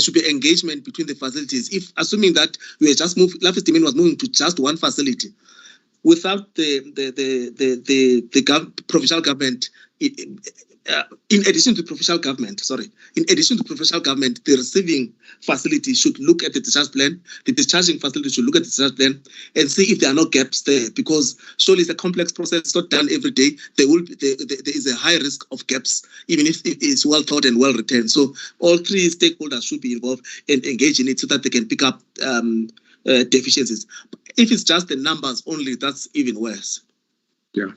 should be engagement between the facilities. If assuming that we were just Life Esidimeni was moving to just one facility, without the provincial government, in addition to provincial government, the receiving facility should look at the discharge plan. The discharging facility should look at the discharge plan and see if there are no gaps there, because surely it's a complex process. It's not done every day. There is a high risk of gaps, even if it's well thought and well written. So all three stakeholders should be involved and engage in it so that they can pick up deficiencies. If it's just the numbers only, that's even worse. Yeah.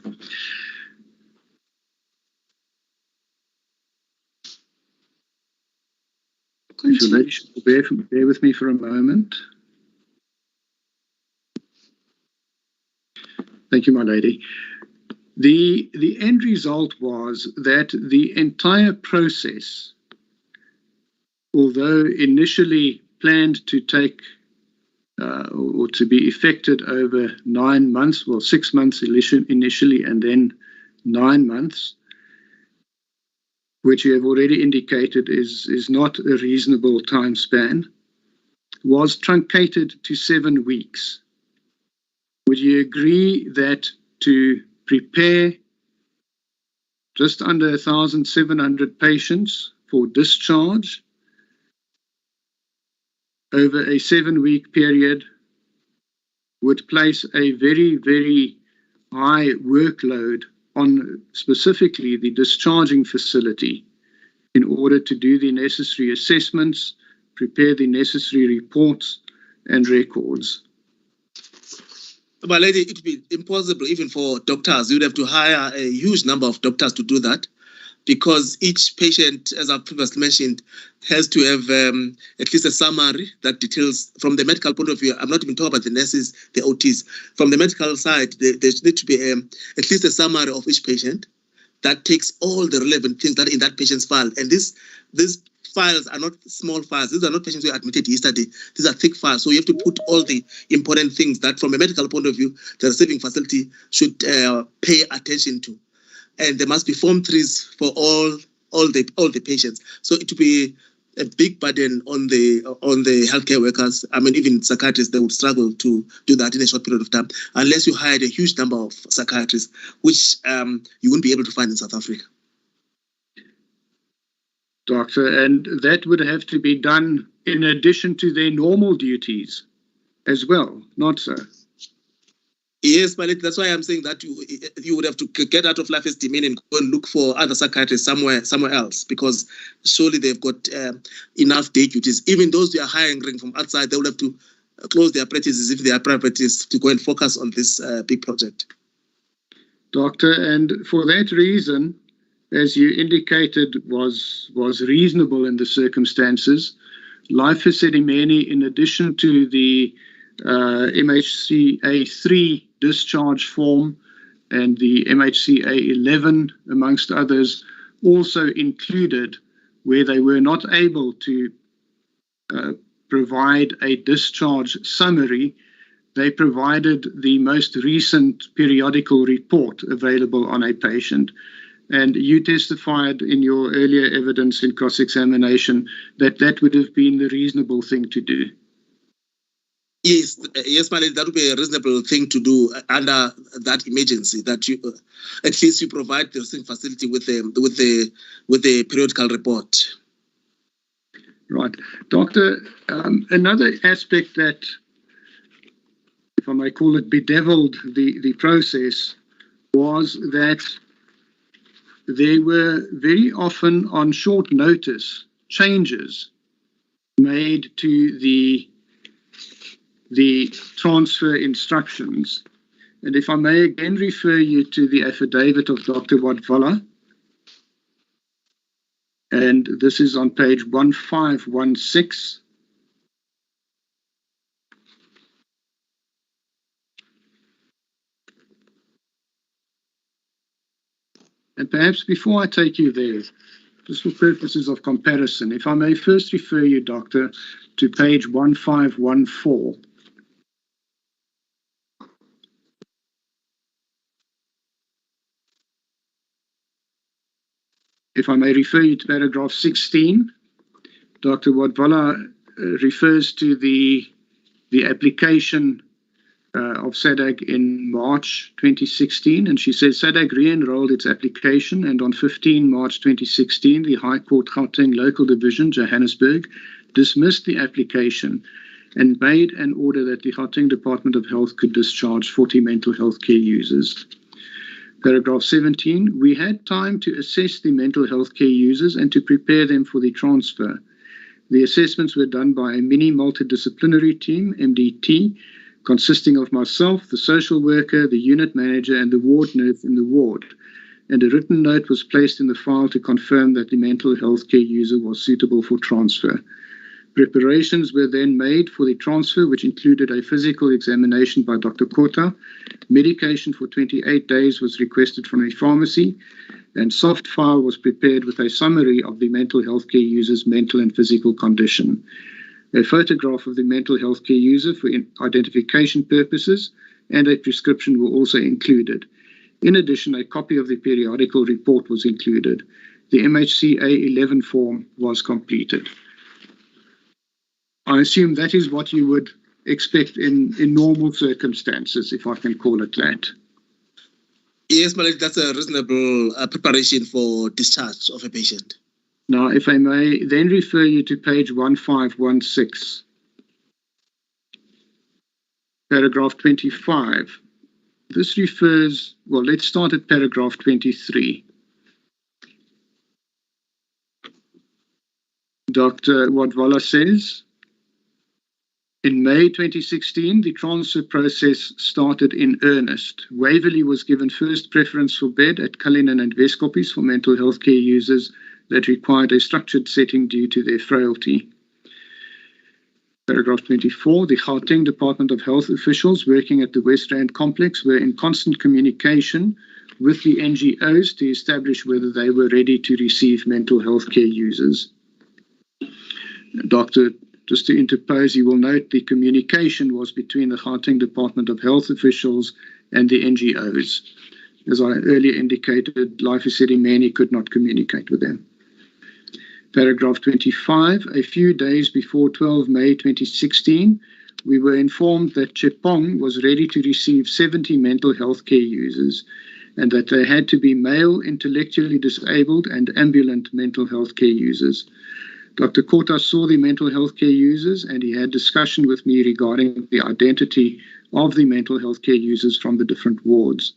If your lady will bear with me for a moment. Thank you, my lady. The end result was that the entire process, although initially planned to take or to be effected over 9 months, well, 6 months initially, and then 9 months, which you have already indicated is not a reasonable time span, was truncated to 7 weeks. Would you agree that to prepare just under 1,700 patients for discharge over a 7-week period would place a very, very high workload on specifically the discharging facility in order to do the necessary assessments, prepare the necessary reports and records? My lady, it would be impossible even for doctors. You would have to hire a huge number of doctors to do that, because each patient, as I previously mentioned, has to have at least a summary that details from the medical point of view. I'm not even talking about the nurses, the OTs. From the medical side, there needs to be at least a summary of each patient that takes all the relevant things that in that patient's file. And these files are not small files. These are not patients who were admitted yesterday. These are thick files. So you have to put all the important things that from a medical point of view, the receiving facility should pay attention to. And there must be Form 3s for all the patients. So it will be a big burden on the healthcare workers. I mean, even psychiatrists, they would struggle to do that in a short period of time, unless you hired a huge number of psychiatrists, which you wouldn't be able to find in South Africa. Doctor, and that would have to be done in addition to their normal duties as well, not so? Yes, but that's why I'm saying that you would have to get out of Life Esidimeni and go and look for other psychiatrists somewhere else, because surely they've got enough day duties. Even those they are hiring from outside, they will have to close their practices if they are private practices to go and focus on this big project. Doctor, and for that reason, as you indicated, was reasonable in the circumstances, Life Esidimeni, in addition to the MHCA 3 discharge form and the MHCA 11, amongst others, also included, where they were not able to provide a discharge summary, they provided the most recent periodical report available on a patient. And you testified in your earlier evidence in cross-examination that that would have been the reasonable thing to do. Yes, Malik, that would be a reasonable thing to do under that emergency. That you, at least, you provide the receiving facility with the periodical report. Right, Doctor. Another aspect that, if I may call it, bedeviled the process was that there were very often on short notice changes made to the transfer instructions. And if I may again refer you to the affidavit of Dr. Wadvala, and this is on page 1516. And perhaps before I take you there, just for purposes of comparison, if I may first refer you, Doctor, to page 1514. If I may refer you to paragraph 16, Dr. Wadvala refers to the application of SADAG in March 2016, and she says SADAG re-enrolled its application, and on 15 March 2016, the High Court Gauteng Local Division, Johannesburg, dismissed the application and made an order that the Gauteng Department of Health could discharge 40 mental health care users. Paragraph 17, we had time to assess the mental health care users and to prepare them for the transfer. The assessments were done by a mini multidisciplinary team, MDT, consisting of myself, the social worker, the unit manager, and the ward nurse in the ward. And a written note was placed in the file to confirm that the mental health care user was suitable for transfer. Preparations were then made for the transfer, which included a physical examination by Dr. Kota. Medication for 28 days was requested from a pharmacy, and soft file was prepared with a summary of the mental health care user's mental and physical condition. A photograph of the mental health care user for identification purposes and a prescription were also included. In addition, a copy of the periodical report was included. The MHCA 11 form was completed. I assume that is what you would expect in normal circumstances, if I can call it that. Yes, Malik, that's a reasonable preparation for discharge of a patient. Now, if I may then refer you to page 1516, paragraph 25. This refers, well, let's start at paragraph 23. Dr. Wadwala says, in May 2016, the transfer process started in earnest. Waverley was given first preference for bed at Cullinan and Weskoppies for mental health care users that required a structured setting due to their frailty. Paragraph 24, the Gauteng Department of Health officials working at the West Rand complex were in constant communication with the NGOs to establish whether they were ready to receive mental health care users. Doctor, just to interpose, you will note the communication was between the Gauteng Department of Health officials and the NGOs. As I earlier indicated, Life Esidimeni could not communicate with them. Paragraph 25, a few days before 12 May 2016, we were informed that Chepong was ready to receive 70 mental health care users and that they had to be male, intellectually disabled and ambulant mental health care users. Dr. Kota saw the mental health care users and he had discussion with me regarding the identity of the mental health care users from the different wards.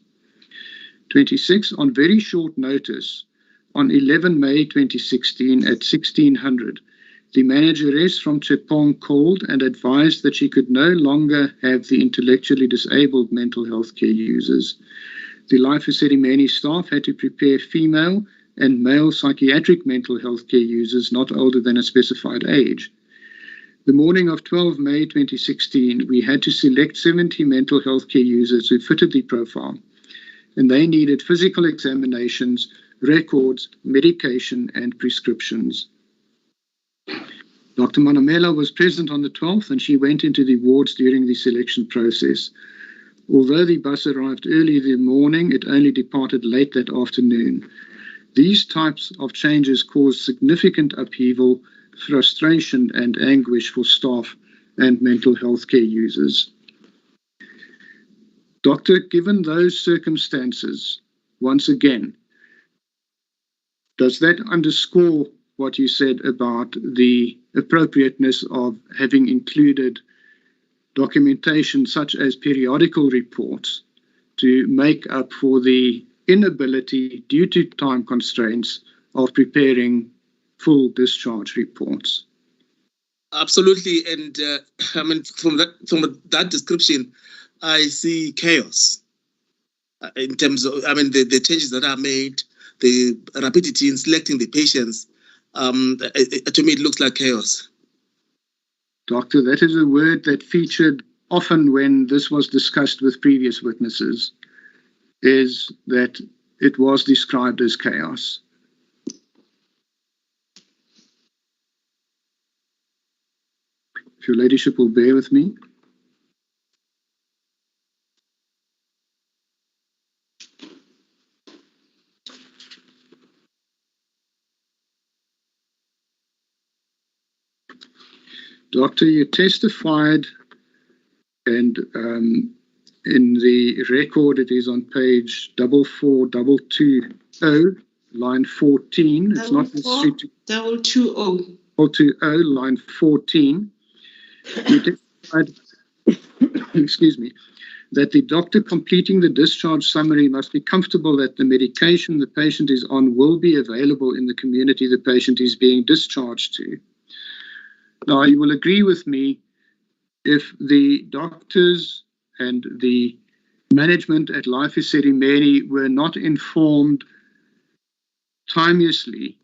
26, on very short notice, on 11 May 2016 at 1600, the manageress from Chepong called and advised that she could no longer have the intellectually disabled mental health care users. The Life Esidimeni staff had to prepare female and male psychiatric mental health care users not older than a specified age. The morning of 12 May 2016, we had to select 70 mental health care users who fitted the profile, and they needed physical examinations, records, medication, and prescriptions. Dr. Manamela was present on the 12th, and she went into the wards during the selection process. Although the bus arrived early in the morning, it only departed late that afternoon. These types of changes cause significant upheaval, frustration, and anguish for staff and mental health care users. Doctor, given those circumstances, once again, does that underscore what you said about the appropriateness of having included documentation such as periodical reports to make up for the inability, due to time constraints, of preparing full discharge reports? Absolutely, and I mean, from that description, I see chaos in terms of, I mean, the changes that are made, the rapidity in selecting the patients. To me, it looks like chaos. Doctor, that is a word that featured often when this was discussed with previous witnesses, is that it was described as chaos. If your ladyship will bear with me. Doctor, you testified, and in the record it is on page 44220, line 14. It's not necessary to 420, line 14. You testified, excuse me, that the doctor completing the discharge summary must be comfortable that the medication the patient is on will be available in the community the patient is being discharged to. Now, you will agree with me, if the doctors and the management at Life Esidimeni were not informed timeously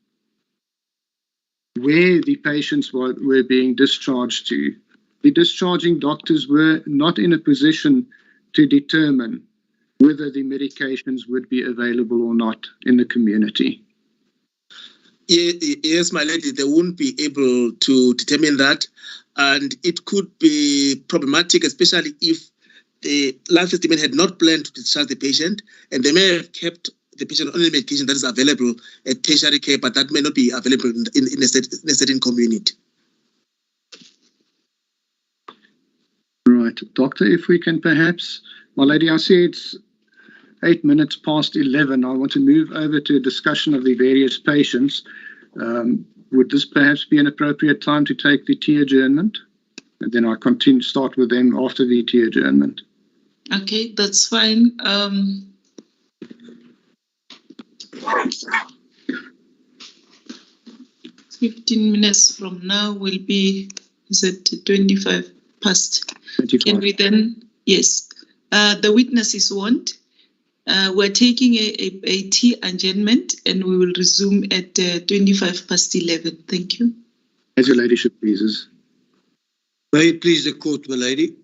where the patients were being discharged to. The discharging doctors were not in a position to determine whether the medications would be available or not in the community. Yes, my lady, they won't be able to determine that. And it could be problematic, especially if the life estimate had not planned to discharge the patient, and they may have kept the patient on the medication that is available at tertiary care, but that may not be available in a certain community. Right. Doctor, if we can perhaps, my lady, I see it's 8 minutes past 11. I want to move over to a discussion of the various patients. Would this perhaps be an appropriate time to take the tea adjournment? And then I start with them after the tea adjournment. Okay, that's fine. 15 minutes from now will be, is it 25 past? 25. Can we then, yes. The witnesses want. We're taking a tea adjournment and we will resume at 25 past 11. Thank you. As your ladyship pleases. May it please the court, my lady.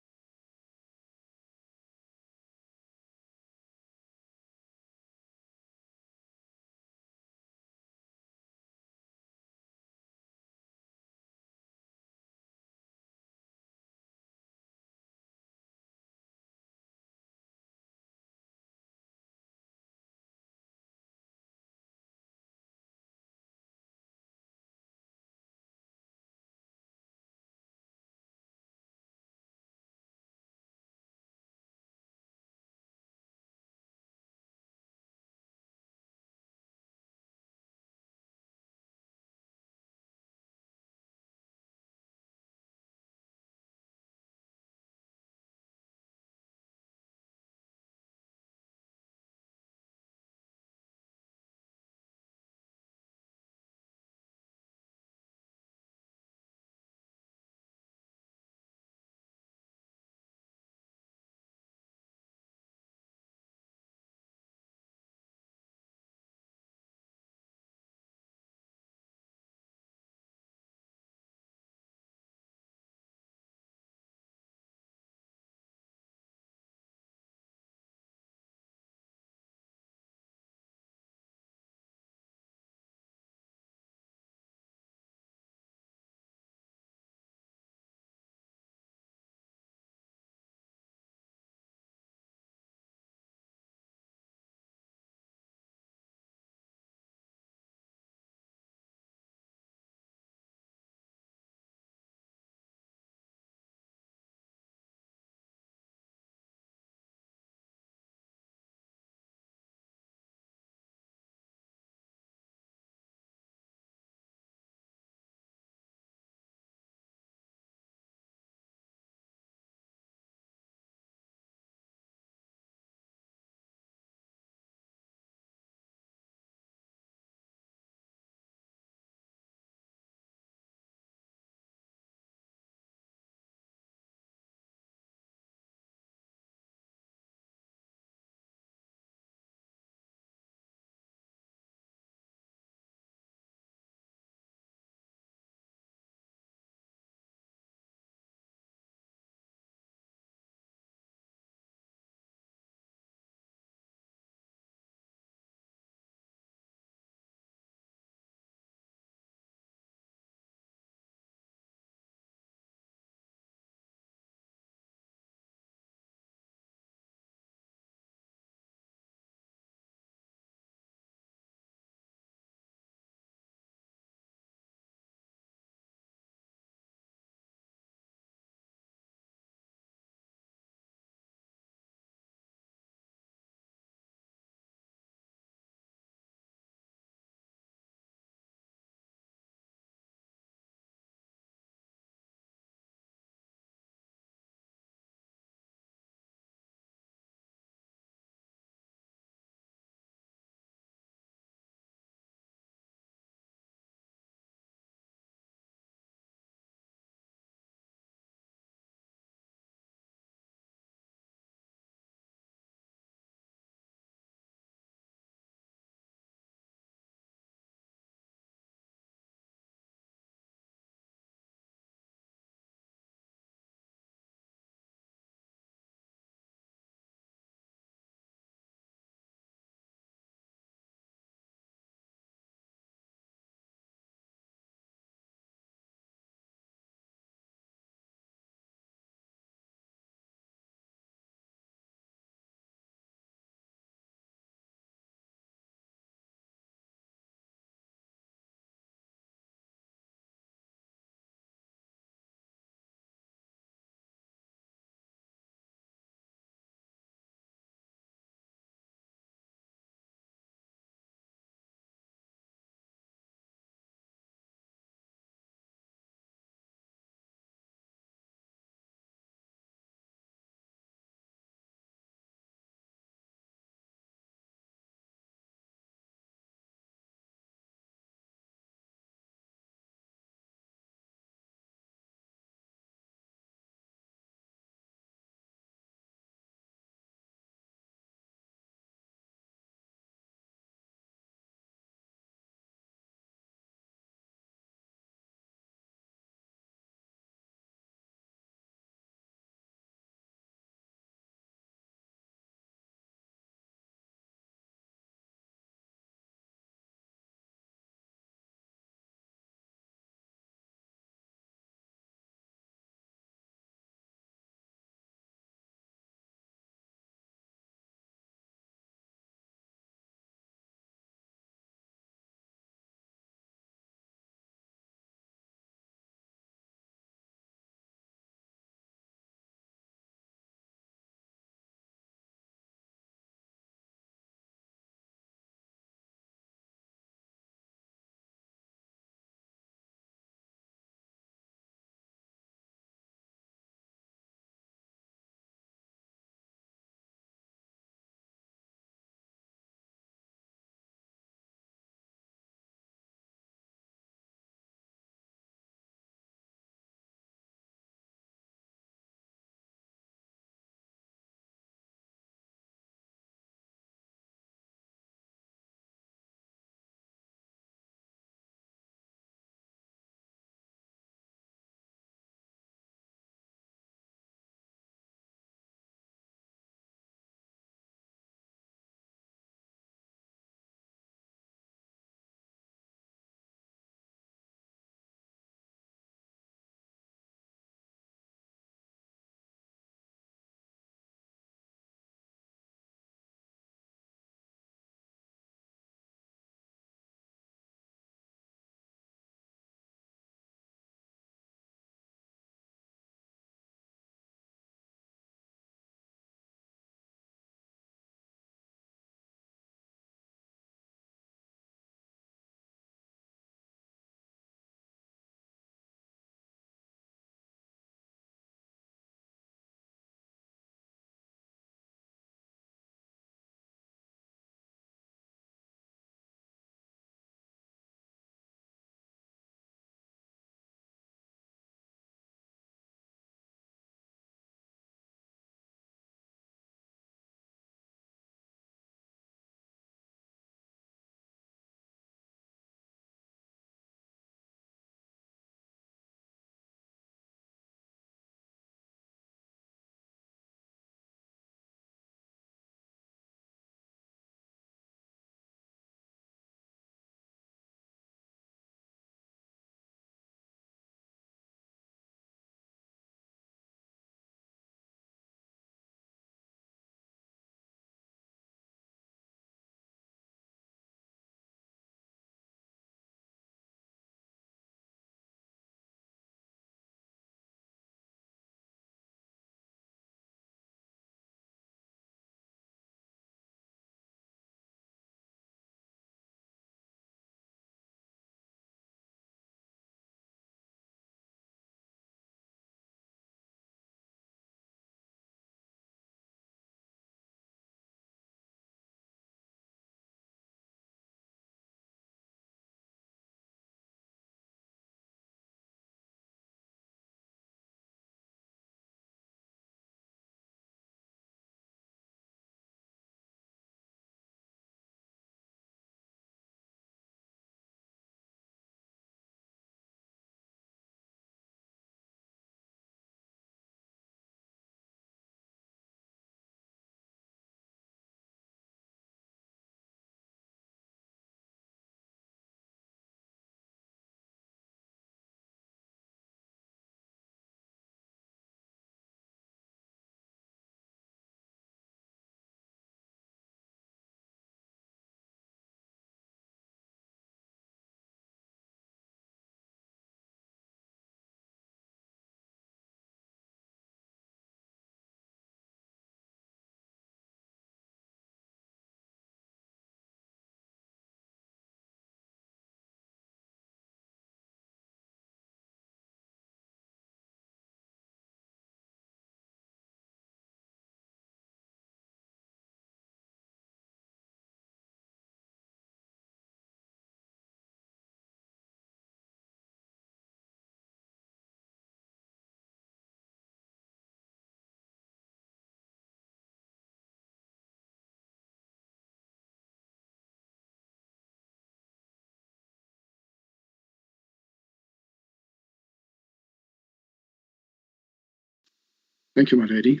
Thank you, my lady.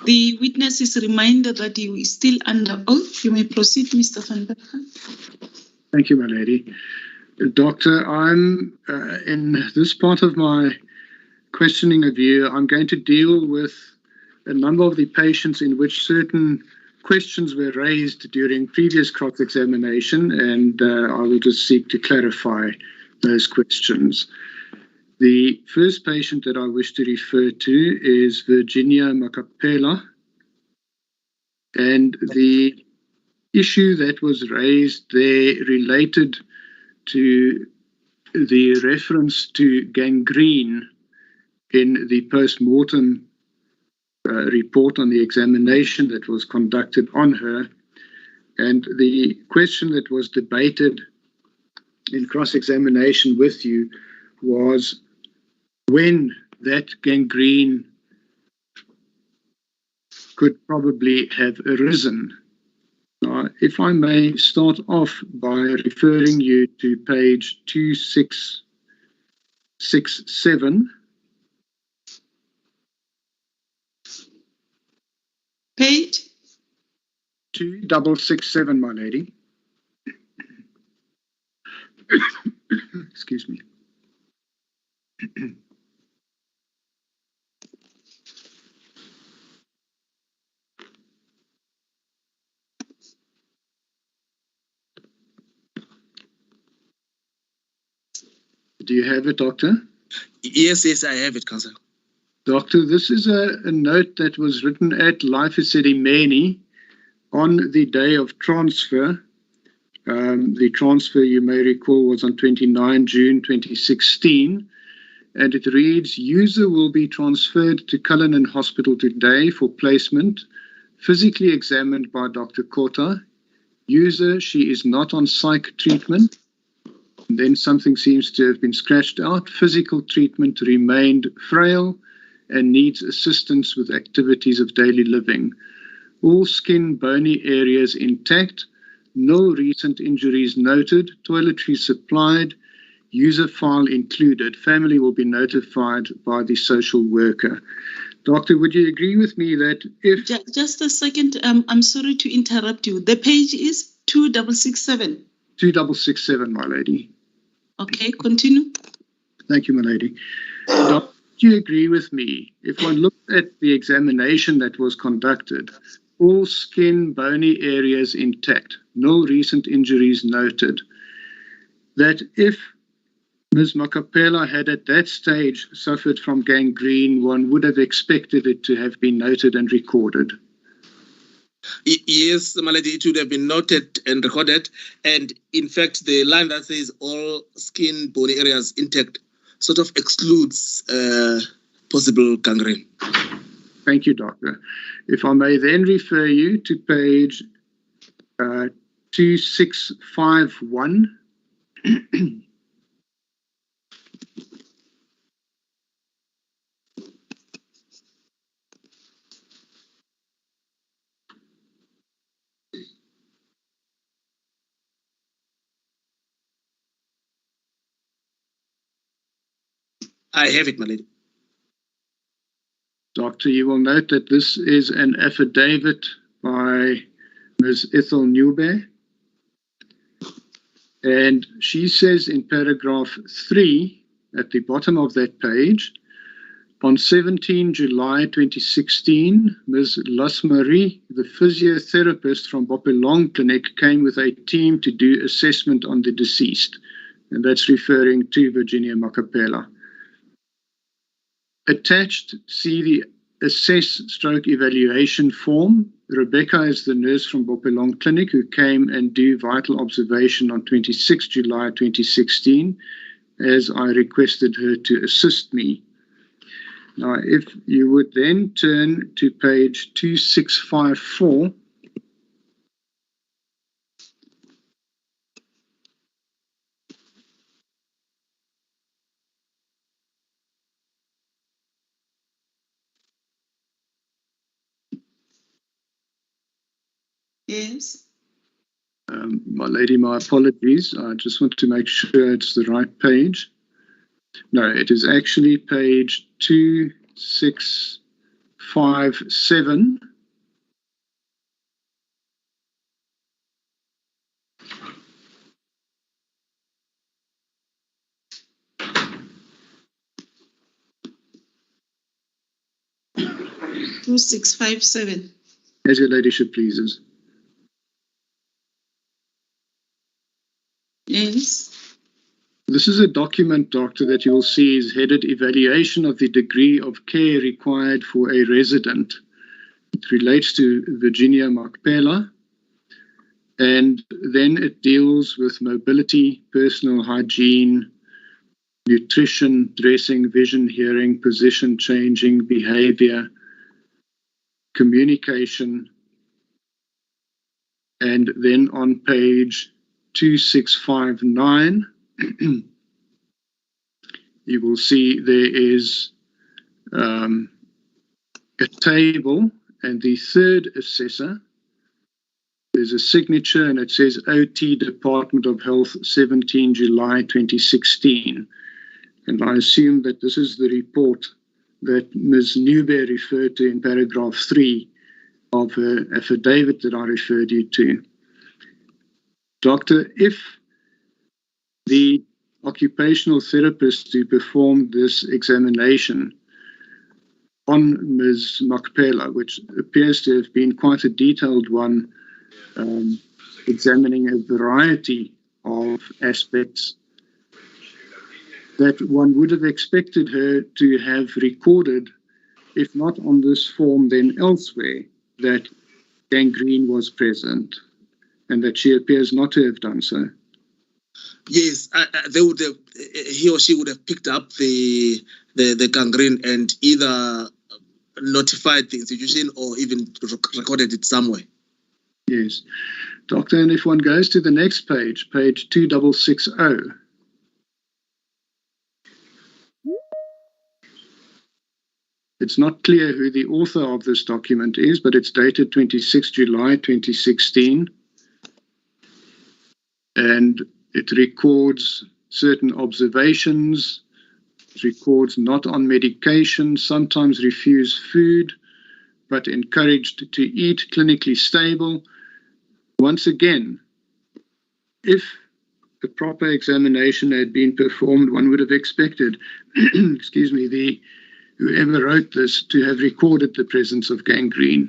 The witness is reminded that he is still under oath. You may proceed, Mr. Van Bergen. Thank you, my lady. Doctor, I'm in this part of my questioning of you, I'm going to deal with a number of the patients in which certain questions were raised during previous cross-examination, and I will just seek to clarify those questions. The first patient that I wish to refer to is Virginia Makapela, and the issue that was raised there related to the reference to gangrene in the post-mortem report on the examination that was conducted on her. And the question that was debated in cross-examination with you was when that gangrene could probably have arisen. Now, if I may start off by referring you to page 2667. Page 2667, my lady. Excuse me. Do you have it, Doctor? Yes, I have it, Councillor. Doctor, this is a note that was written at Life Esidimeni on the day of transfer. The transfer, you may recall, was on 29 June 2016, and it reads, user will be transferred to Cullinan Hospital today for placement, physically examined by Dr. Kota. User, she is not on psych treatment. And then something seems to have been scratched out. Physical treatment remained frail and needs assistance with activities of daily living. All skin bony areas intact. No recent injuries noted. Toiletries supplied. User file included. Family will be notified by the social worker. Doctor, would you agree with me that if... Just a second. I'm sorry to interrupt you. The page is 2667. 2667, my lady. Okay, continue. Thank you, my lady. Doctor, do you agree with me? If one looks at the examination that was conducted, all skin, bony areas intact, no recent injuries noted, that if Ms. Makapela had at that stage suffered from gangrene, one would have expected it to have been noted and recorded? Yes, my lady, it would have been noted and recorded. And in fact, the line that says all skin, bony areas intact sort of excludes possible gangrene. Thank you, Doctor. If I may then refer you to page 2651. I have it, my lady. Doctor, you will note that this is an affidavit by Ms. Ethel Newbear. And she says in paragraph 3 at the bottom of that page, on 17 July 2016, Ms. Lasmarie, the physiotherapist from Bopelong Clinic, came with a team to do assessment on the deceased. And that's referring to Virginia Makapela. Attached, see the assess/evaluation form. Rebecca is the nurse from Bopelong Clinic who came and do vital observation on 26 July 2016, as I requested her to assist me. Now, if you would then turn to page 2654. Yes. My lady, my apologies. I just want to make sure it's the right page. No, it is actually page 2 2657. Two 657. As your ladyship pleases. Yes. This is a document, Doctor, that you will see is headed Evaluation of the Degree of Care Required for a Resident. It relates to Virginia Makpela, and then it deals with mobility, personal hygiene, nutrition, dressing, vision, hearing, position changing, behavior, communication, and then on page 2659, you will see there is a table, and the third assessor, there's a signature, and it says OT Department of Health, 17 July 2016. And I assume that this is the report that Ms. Newbear referred to in paragraph 3 of her affidavit that I referred you to. Doctor, if the occupational therapist who performed this examination on Ms. Makpela, which appears to have been quite a detailed one, examining a variety of aspects, that one would have expected her to have recorded, if not on this form, then elsewhere, that gangrene was present, and that she appears not to have done so. Yes, they would have, he or she would have picked up the gangrene and either notified the institution or even recorded it somewhere. Yes. Doctor, and if one goes to the next page, page 2660, it's not clear who the author of this document is, but it's dated 26 July 2016. And it records certain observations, it records not on medication, sometimes refused food, but encouraged to eat, clinically stable. Once again, if a proper examination had been performed, one would have expected, excuse me, whoever wrote this to have recorded the presence of gangrene.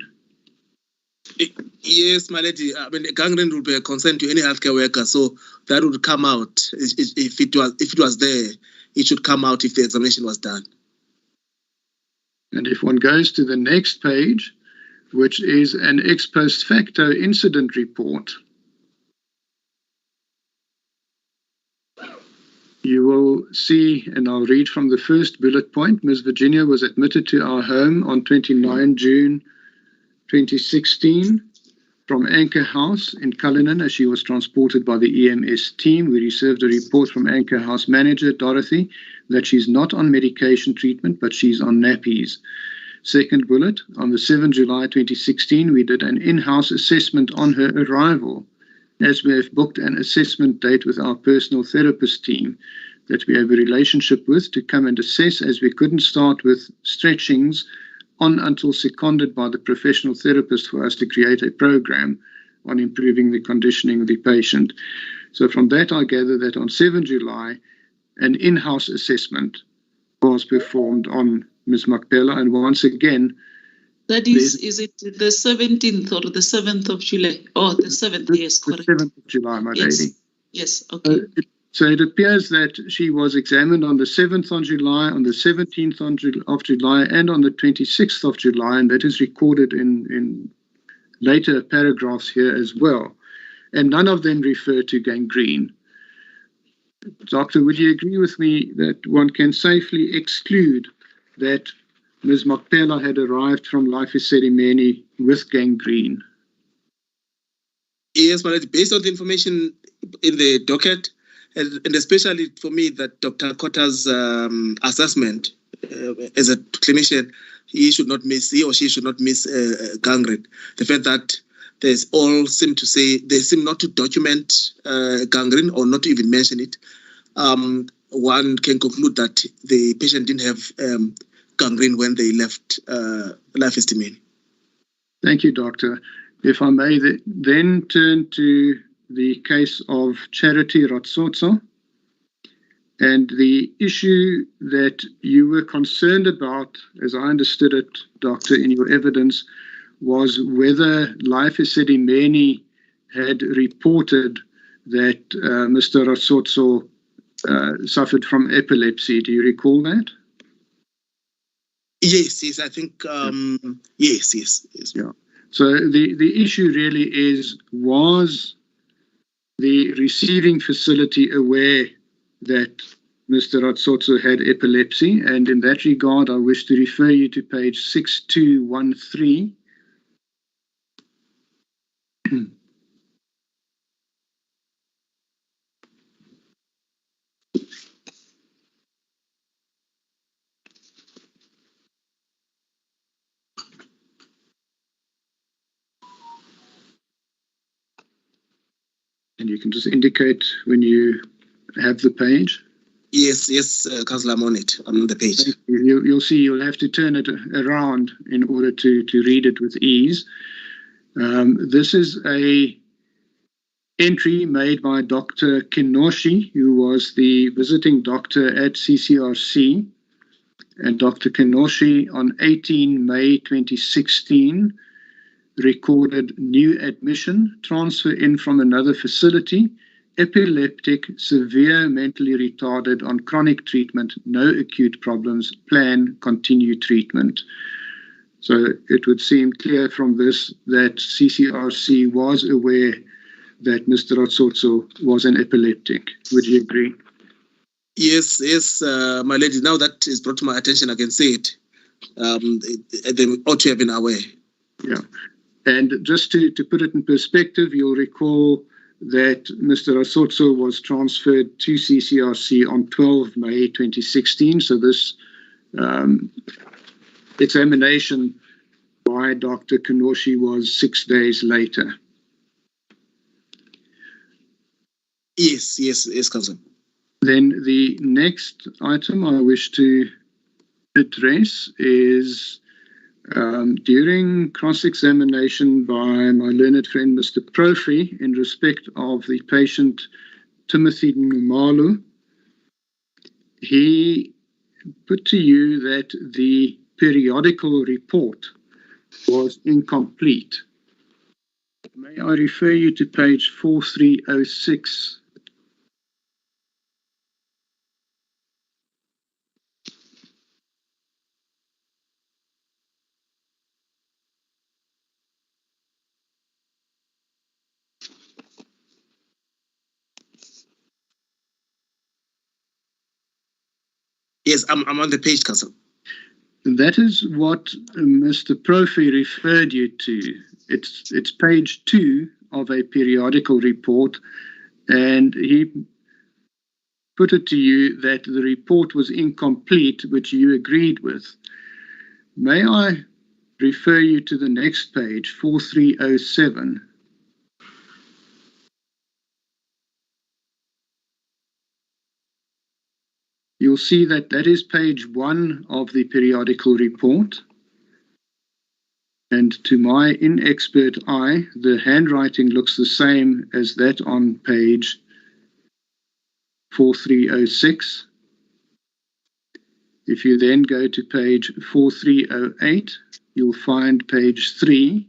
Yes, my lady. I mean, gangrene would be a concern to any healthcare worker, so that would come out if it was there. It should come out if the examination was done. And if one goes to the next page, which is an ex post facto incident report, you will see, and I'll read from the first bullet point, Ms. Virginia was admitted to our home on 29 June 2016 from Anchor House in Cullinan as she was transported by the EMS team. We received a report from Anchor House manager Dorothy that she's not on medication treatment, but she's on nappies. Second bullet, on the 7th July 2016, we did an in-house assessment on her arrival, as we have booked an assessment date with our personal therapist team that we have a relationship with to come and assess, as we couldn't start with stretchings on until seconded by the professional therapist for us to create a program on improving the conditioning of the patient. So from that, I gather that on 7 July, an in-house assessment was performed on Ms. Makpela. And once again, that is it the 17th or the 7th of July? Oh, the 7th, yes, correct. The 7th of July, my lady. Yes, okay. So it appears that she was examined on the 7th of July, on the 17th of July, and on the 26th of July, and that is recorded in later paragraphs here as well. And none of them refer to gangrene. Doctor, would you agree with me that one can safely exclude that Ms. Makpela had arrived from Life Esidimeni with gangrene? Yes, but based on the information in the docket, and especially for me that Dr. Kota's assessment as a clinician, he or she should not miss gangrene. The fact that they seem not to document gangrene or not to even mention it, one can conclude that the patient didn't have gangrene when they left Life Esidimeni. Thank you, Doctor. If I may then turn to the case of Charity Ratsotso and the issue that you were concerned about, as I understood it, Doctor, in your evidence, was whether Life Esidimeni had reported that Mr. Ratsotso suffered from epilepsy. Do you recall that? Yes, I think, yes. Yeah. So the issue really is, was the receiving facility aware that Mr. Ratsotso had epilepsy? And in that regard, I wish to refer you to page 6213. And you can just indicate when you have the page. Yes, Councillor, I'm on it. I'm on the page. You'll see you'll have to turn it around in order to read it with ease. This is a entry made by Dr. Kinoshi, who was the visiting doctor at CCRC. And Dr. Kinoshi on 18 May 2016 recorded new admission, transfer in from another facility, epileptic, severe mentally retarded on chronic treatment, no acute problems, plan, continue treatment. So it would seem clear from this that CCRC was aware that Mr. Ratsotso was an epileptic. Would you agree? Yes, my lady. Now that is brought to my attention, I can say it. They ought to have been aware. Yeah. And just to put it in perspective, you'll recall that Mr. Ratsotso was transferred to CCRC on 12 May 2016. So this examination by Dr. Kinoshi was 6 days later. Yes, Councillor. Then the next item I wish to address is during cross-examination by my learned friend, Mr. Profi, in respect of the patient Timothy Numalu, he put to you that the periodical report was incomplete. May I refer you to page 4306? Yes, I'm on the page, Councillor. That is what Mr. Profi referred you to. It's page 2 of a periodical report, and he put it to you that the report was incomplete, which you agreed with. May I refer you to the next page, 4307? You'll see that is page 1 of the periodical report. And to my inexpert eye, the handwriting looks the same as that on page 4306. If you then go to page 4308, you'll find page 3.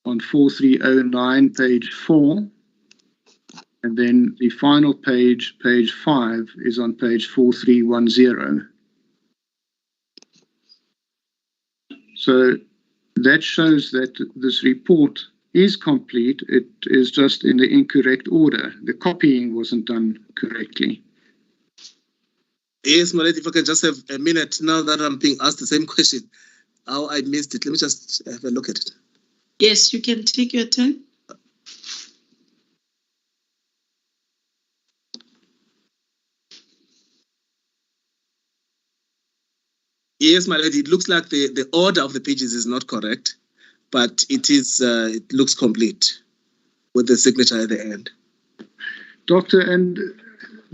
On 4309, page 4. And then the final page, page 5, is on page 4310. So that shows that this report is complete. It is just in the incorrect order. The copying wasn't done correctly. Yes, my lady, if I can just have a minute now that I'm being asked the same question, how I missed it. Let me just have a look at it. Yes, you can take your time. Yes, my lady, it looks like the order of the pages is not correct, but it is. It looks complete with the signature at the end. Doctor, and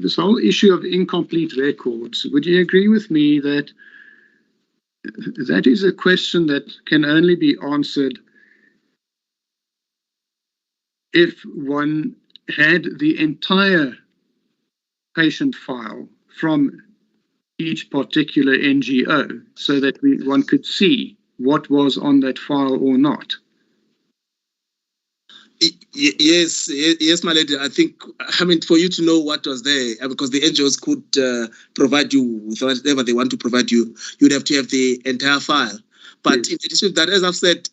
this whole issue of incomplete records, would you agree with me that that is a question that can only be answered if one had the entire patient file from each particular NGO so that one could see what was on that file or not? Yes, my lady. I think, for you to know what was there, because the NGOs could provide you with whatever they want to provide you, you'd have to have the entire file. But in addition to that, as I've said,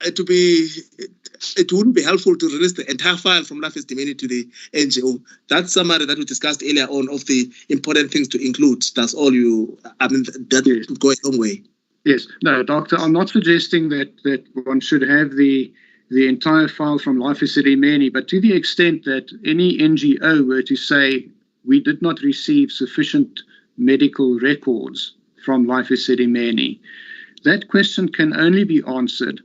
it wouldn't be helpful to release the entire file from Life Esidimeni to the NGO. That's summary that we discussed earlier on of the important things to include. That's all that would go a long way. Yes. No, Doctor, I'm not suggesting that one should have the entire file from Life Esidimeni, but to the extent that any NGO were to say, we did not receive sufficient medical records from Life Esidimeni, that question can only be answered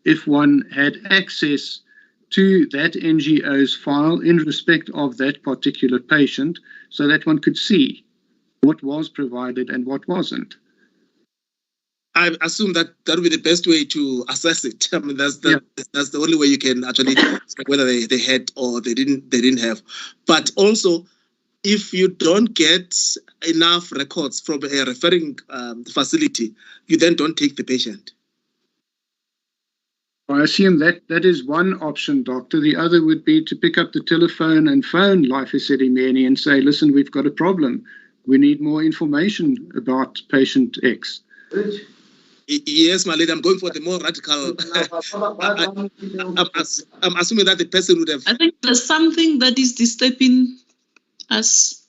if one had access to that NGO's file in respect of that particular patient, so that one could see what was provided and what wasn't. I assume that would be the best way to assess it. That's the only way you can actually check whether they had or they didn't have. But also, if you don't get enough records from a referring facility, you then don't take the patient. I assume that is one option, Doctor. The other would be to pick up the telephone and phone Life Esidimeni and say, listen, we've got a problem. We need more information about patient X. Yes, my lady, I'm going for the more radical. I'm assuming that the person would have... I think there's something that is disturbing us.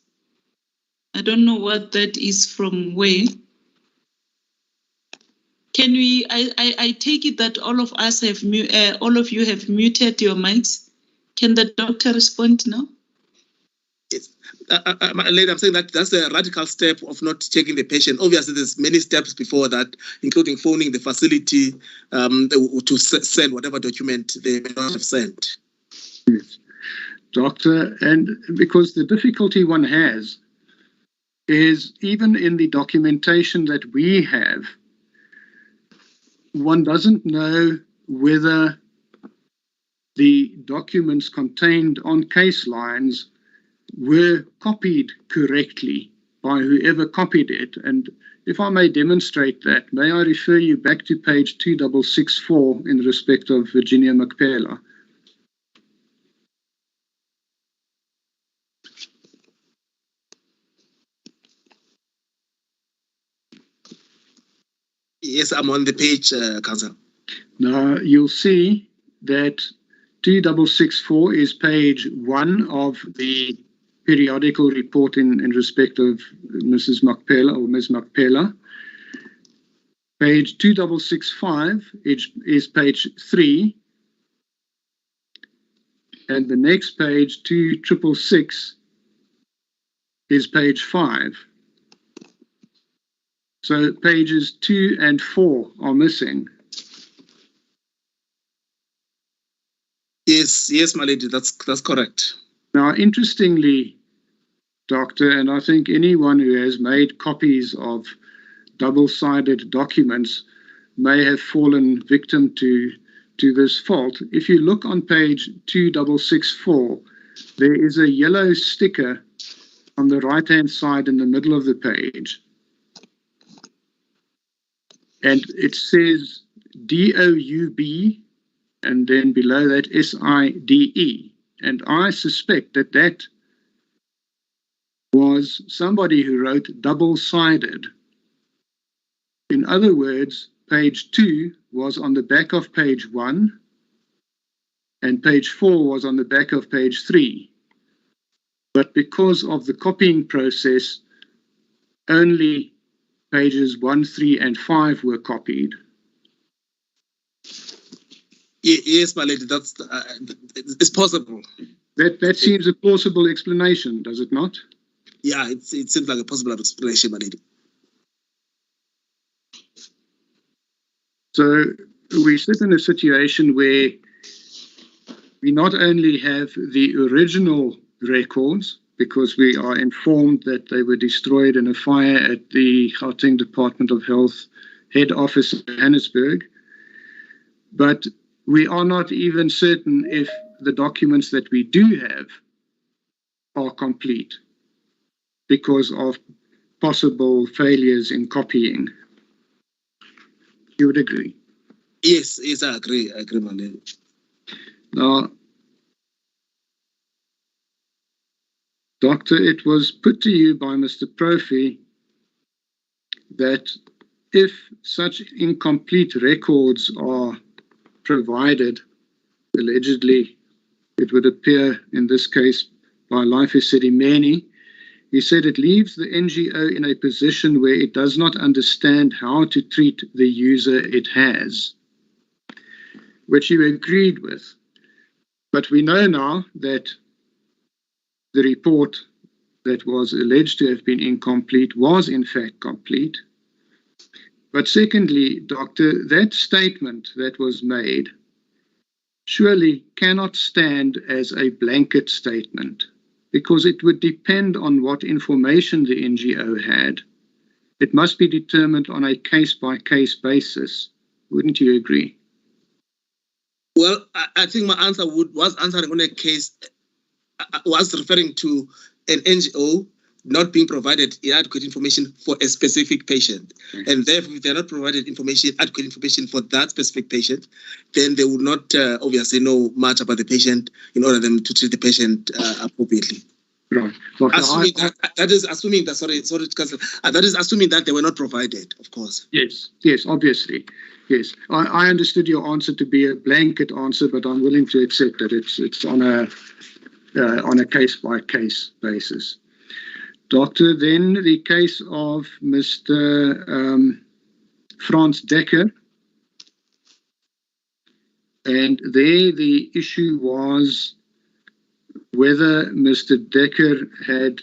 I don't know what that is from where. Can we? I take it that all of us have all of you have muted your mics. Can the doctor respond now? Yes. Lady, I'm saying that that's a radical step of not checking the patient. Obviously, there's many steps before that, including phoning the facility to send whatever document they may not have sent. Yes. Doctor, and because the difficulty one has is even in the documentation that we have, one doesn't know whether the documents contained on case lines were copied correctly by whoever copied it. And if I may demonstrate that, may I refer you back to page 2664 in respect of Virginia Macpela. Yes, I'm on the page, Council. Now, you'll see that 2664 is page 1 of the periodical report in respect of Mrs. Macpela or Ms. Macpela. Page 2665 is page 3. And the next page, 2666, is page 5. So pages 2 and 4 are missing. Yes, my lady, that's correct. Now, interestingly, Doctor, and I think anyone who has made copies of double-sided documents may have fallen victim to this fault. If you look on page 2664, there is a yellow sticker on the right-hand side in the middle of the page. And it says DOUB, and then below that SIDE. And I suspect that was somebody who wrote double-sided. In other words, page 2 was on the back of page 1, and page 4 was on the back of page 3. But because of the copying process, only pages 1, 3, and 5 were copied. Yes, my lady, that's it's possible. That seems a plausible explanation, does it not? Yeah, it seems like a possible explanation, my lady. So we sit in a situation where we not only have the original records, because we are informed that they were destroyed in a fire at the Gauteng Department of Health head office in Johannesburg. But we are not even certain if the documents that we do have are complete because of possible failures in copying. You would agree? Yes, I agree, my lady. Now, Doctor, it was put to you by Mr. Prophy that if such incomplete records are provided, allegedly, it would appear in this case by Life Esidimeni, he said it leaves the NGO in a position where it does not understand how to treat the user it has, which you agreed with. But we know now that the report that was alleged to have been incomplete was in fact complete. But secondly, Doctor, that statement that was made surely cannot stand as a blanket statement, because it would depend on what information the NGO had. It must be determined on a case-by-case basis. Wouldn't you agree? Well, I think my answer was answering on a case, was referring to an NGO not being provided adequate information for a specific patient. Mm-hmm. And therefore, if they're not provided adequate information for that specific patient, then they would not obviously know much about the patient in order for them to treat the patient appropriately. Right. That is assuming that they were not provided, of course. Yes, obviously. Yes. I understood your answer to be a blanket answer, but I'm willing to accept that it's on a case-by-case basis. Doctor, then the case of Mr. Frans Dekker. And there the issue was whether Mr. Dekker had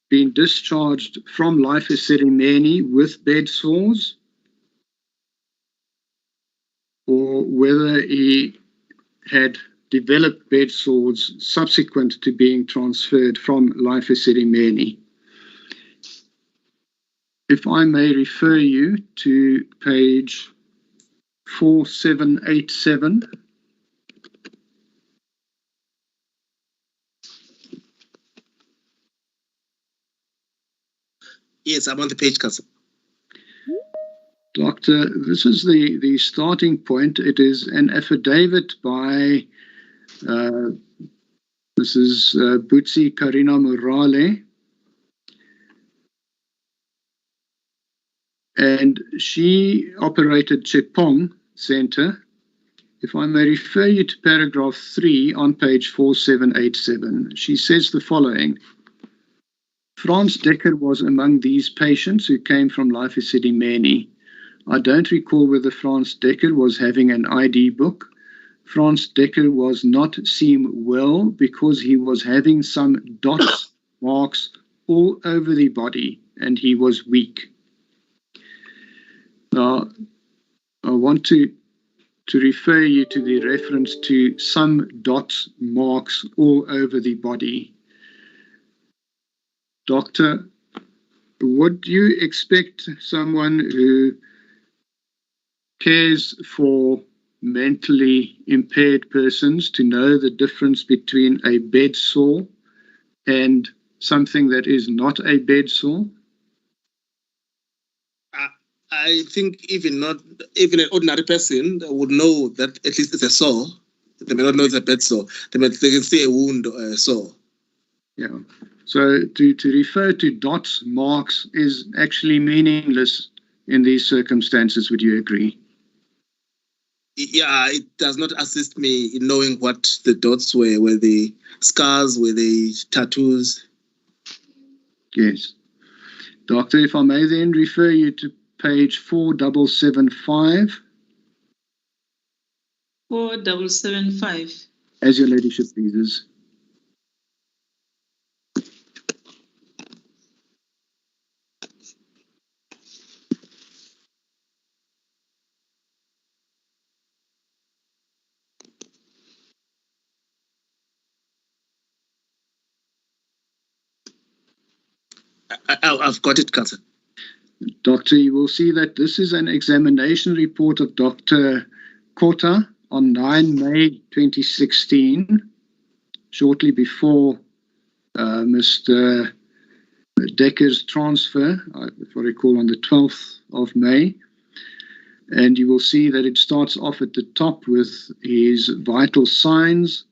been discharged from Life Esidimeni with bed sores, or whether he had developed bed sores subsequent to being transferred from Life Esidimeni. If I may refer you to page 4787. Yes, I'm on the page, Council. Doctor, this is the starting point. It is an affidavit by Mrs. Butsi Karina Morale. And she operated Chepong Center. If I may refer you to paragraph 3 on page 4787, she says the following. Frans Dekker was among these patients who came from Life Esidimeni. I don't recall whether Frans Dekker was having an ID book. Frans Dekker was not seem well because he was having some dots, marks all over the body, and he was weak. Now, I want to refer you to the reference to some dots, marks all over the body. Doctor, would you expect someone who cares for mentally impaired persons to know the difference between a bed sore and something that is not a bed sore? I think even an ordinary person would know that at least it's a sore. They may not know it's a bed sore. They can see a wound or a sore. Yeah. So to refer to dots, marks is actually meaningless in these circumstances. Would you agree? Yeah, it does not assist me in knowing what the dots were the scars, were the tattoos. Yes. Doctor, if I may then refer you to page 4775. 4775. As your ladyship pleases. I've got it, Council. Doctor, you will see that this is an examination report of Dr. Kota on 9 May 2016, shortly before Mr. Dekker's transfer, if I recall, on the 12th of May. And you will see that it starts off at the top with his vital signs,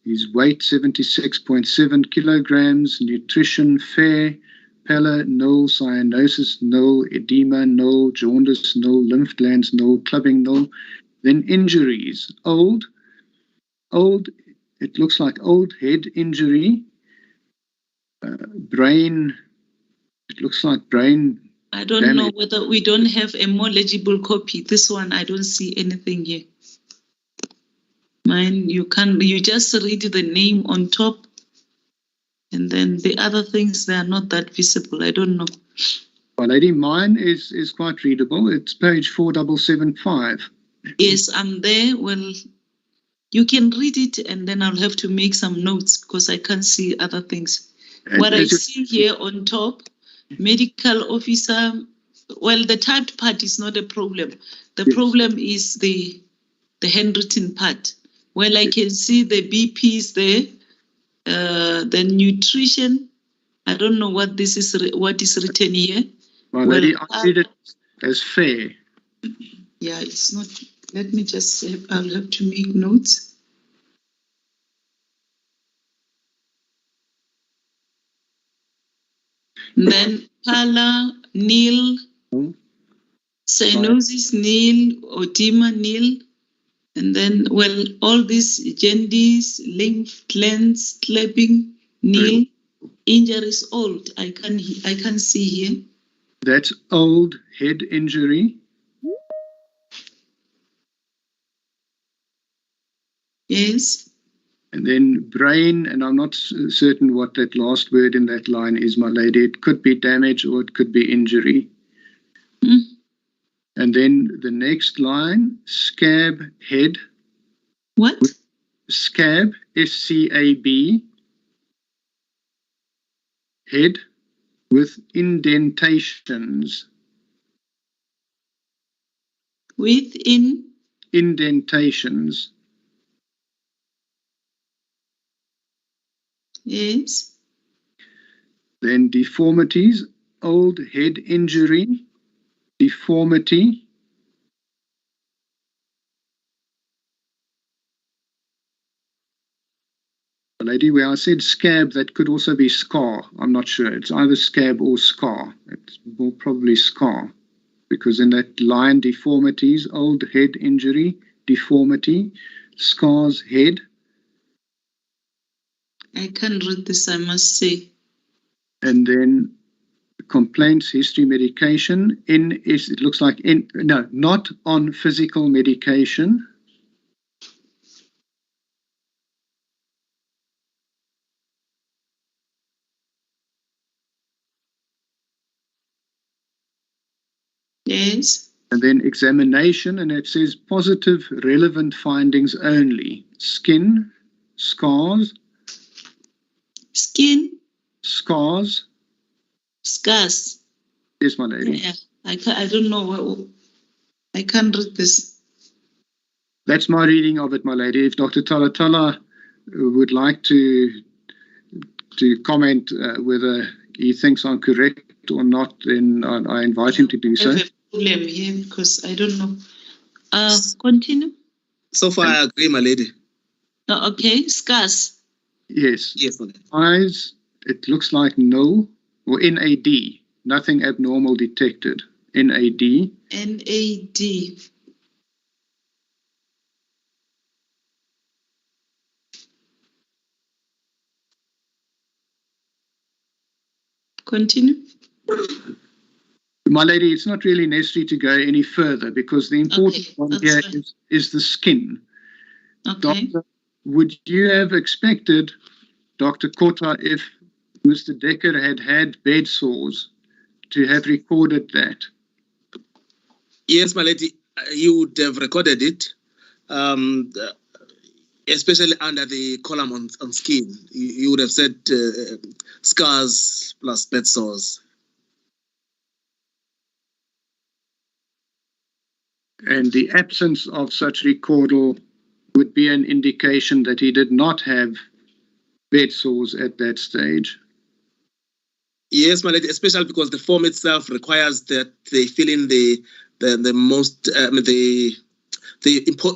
his weight 76.7 kilograms, nutrition fair, pallor, null, cyanosis, null, edema, null, jaundice, null, lymph glands, null, clubbing, null. Then injuries, old, it looks like old head injury, brain, it looks like brain. I don't know whether we don't have a more legible copy. This one, I don't see anything here. Mine, you just read the name on top, and then the other things, they are not that visible. I don't know. Well, lady, mine is quite readable. It's page 4775. Yes, I'm there. Well, you can read it, and then I'll have to make some notes because I can't see other things. And what I see here on top, medical officer, well, the typed part is not a problem. The problem is the handwritten part. Well, I can see the BPs there, the nutrition. I don't know what this is. What is written here? Well, I read it as fair. Yeah, it's not. Let me just say, I'll have to make notes. Then pallor, nil, cyanosis, nil, edema, nil. And then, well, all these jaundice, lymph glands, clapping, nil, injuries, old. I can see here. That's old head injury. Yes. And then brain, and I'm not certain what that last word in that line is, my lady. It could be damage or it could be injury. Mm. And then the next line, scab head. What? Scab, SCAB, head with indentations. Within? Indentations. Yes. Then deformities, old head injury, deformity. Lady, where I said scab, that could also be scar. I'm not sure. It's either scab or scar. It's more probably scar, because in that line, deformities, old head injury, deformity, scars, head. I can't read this, I must say. And then complaints, history, medication. It looks like not on physical medication. Yes. And then examination, and it says positive relevant findings only. Skin, scars. Skin. Scars. Scars. Yes, my lady. Yeah, I don't know. I can't read this. That's my reading of it, my lady. If Dr. Talatala would like to comment whether he thinks I'm correct or not, then I invite him to do so. I have a problem here because I don't know. Continue. So far, I agree, my lady. Oh, okay, scars. Yes. Yes, my lady. Eyes, it looks like null or NAD. Nothing abnormal detected. NAD. NAD. Continue. My lady, it's not really necessary to go any further because the important one here is the skin. Okay. Doctor, would you have expected, Dr. Kota, if Mr. Dekker had bed sores, to have recorded that? Yes, my lady, you would have recorded it. especially under the column on skin. You would have said scars plus bed sores. And the absence of such recordal would be an indication that he did not have bed sores at that stage. Yes, my lady, especially because the form itself requires that they fill in the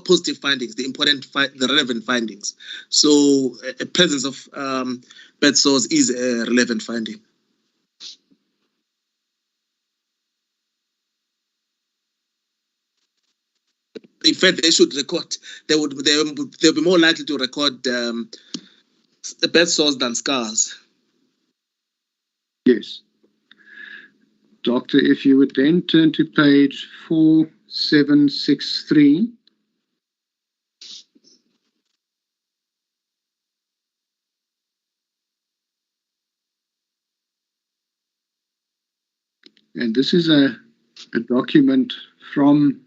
positive findings, the relevant findings. So a presence of bed sores is a relevant finding. In fact, they should record. They'll be more likely to record bed sores than scars. Yes. Doctor, if you would then turn to page 4763. And this is a document from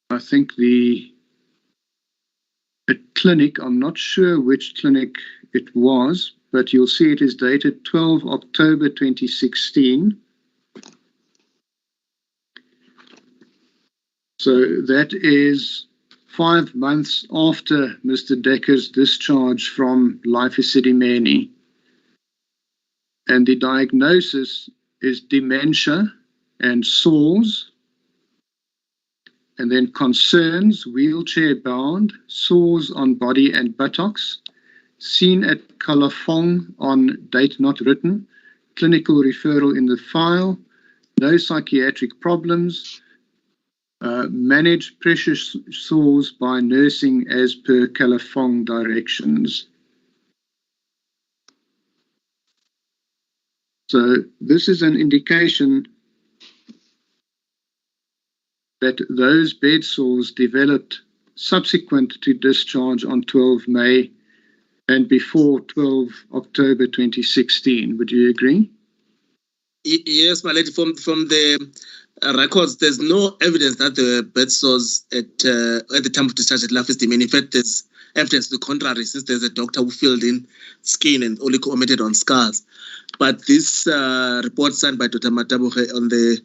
I think a clinic. I'm not sure which clinic it was, but you'll see it is dated 12 October 2016. So that is 5 months after Mr. Decker's discharge from Life Esidimeni. And the diagnosis is dementia and sores, and then concerns, wheelchair bound, sores on body and buttocks, seen at Kalafong on date not written, clinical referral in the file, no psychiatric problems, manage pressure sores by nursing as per Kalafong directions. So this is an indication that those bed sores developed subsequent to discharge on 12 May and before 12 October 2016. Would you agree? Yes, my lady, from the records, there's no evidence that the bed sores at the time of discharge at Life Esidimeni. In fact, there's evidence to the contrary, since there's a doctor who filled in skin and only commented on scars. But this report signed by Dr. Matabuche on the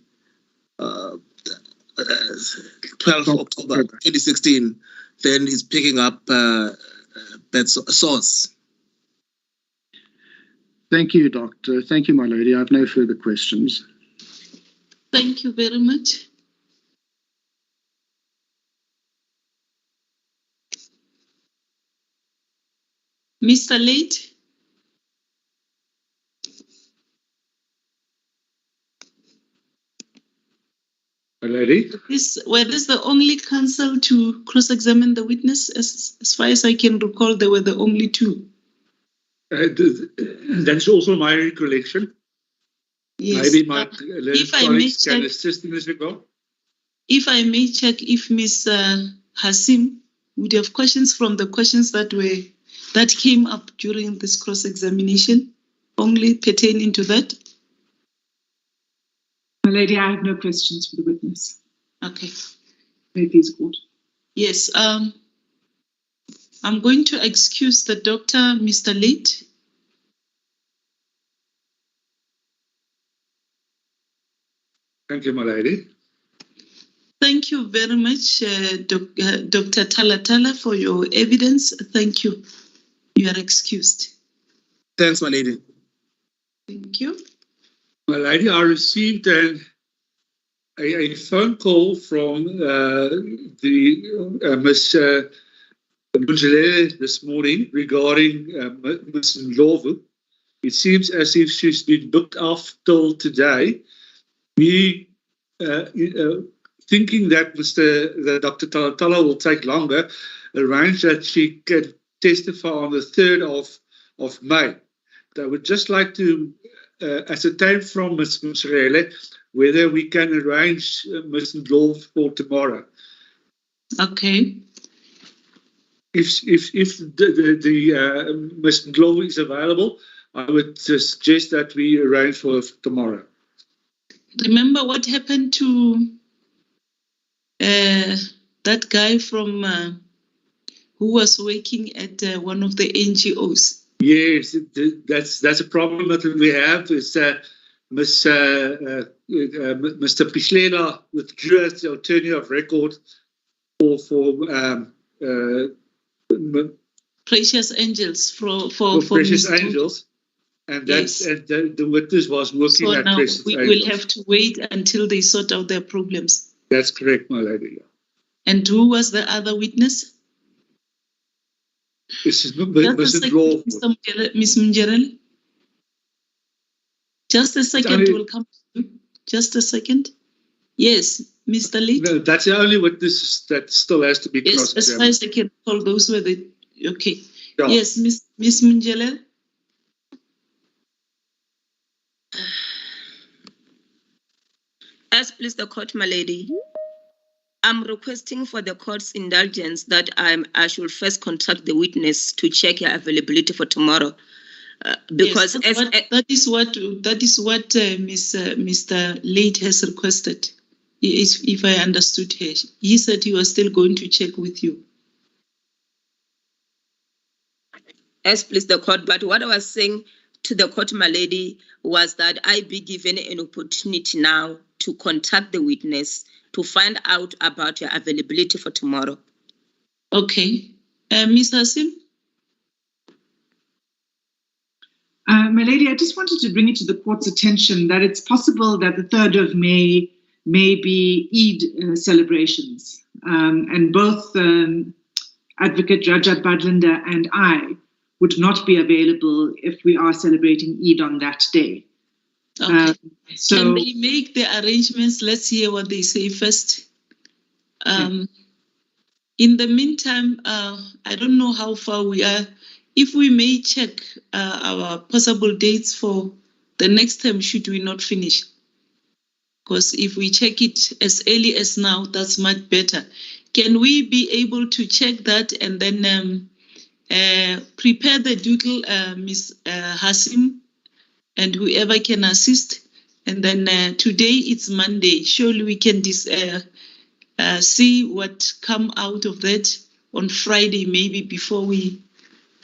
12th October 2016 then is picking up bed sores. Thank you, Doctor. Thank you, my lady. I have no further questions. Thank you very much. Mr. Late? Lady? Were this the only counsel to cross-examine the witness? As far as I can recall, there were the only two. That's also my recollection. Yes. Maybe my colleagues can assist in this regard. If I may check if Ms. Hasim would have questions from the questions that came up during this cross-examination, only pertaining to that. My lady, I have no questions for the witness. Okay. May please court. Yes. I'm going to excuse the doctor, Mr. Late. Thank you, my lady. Thank you very much, Dr. Talatala, for your evidence. Thank you. You are excused. Thanks, my lady. Thank you. My lady, I received a phone call from Ms. Munzelele this morning regarding Ms. Ndlovu. It seems as if she's been booked off till today. We thinking that Dr. Talatala will take longer, arrange that she can testify on the 3rd of May. I would just like to ascertain from Ms. Munzelele whether we can arrange Ms. Ndlovu for tomorrow. Okay. If Ms. Ndlovu is available, I would suggest that we arrange for tomorrow. remember what happened to that guy from who was working at one of the NGOs? Yes, that's a problem that we have. Is Mr. Pishlela withdrew as the attorney of record for Precious Angels for Precious Mr. Angels, and Yes. the witness was working So at now Precious we Angels. will have to wait until they sort out their problems. That's correct, my lady. And who was the other witness? This is Just a Mr. second, Law. Ms. Munjerel. Just a second, only- will come to you. Just a second. Yes, Mr. Lee. No, that's the only witness that still has to be Yes, as far cross-examined. as I can call, those were the okay. Yeah. Yes, Ms. Munjerel. As please the court, my lady, I'm requesting for the court's indulgence that I should first contact the witness to check her availability for tomorrow, because Yes, that is what Mr. Late has requested. If I understood her, he said he was still going to check with you. as please the court. But what I was saying to the court, my lady, was that I be given an opportunity now to contact the witness to find out about your availability for tomorrow. Okay. Ms. Hassim? My lady, I just wanted to bring it to the court's attention that it's possible that the 3rd of May may be Eid celebrations. And both Advocate Rajat Badlinda and I would not be available if we are celebrating Eid on that day. Okay. So Can they make the arrangements? Let's hear what they say first. In the meantime, I don't know how far we are. If we may check our possible dates for the next term, should we not finish? Because if we check it as early as now, that's much better. Can we be able to check that and then prepare the doodle, Ms. Hassim, and whoever can assist? And then today it's Monday. Surely we can see what come out of that on Friday, maybe before we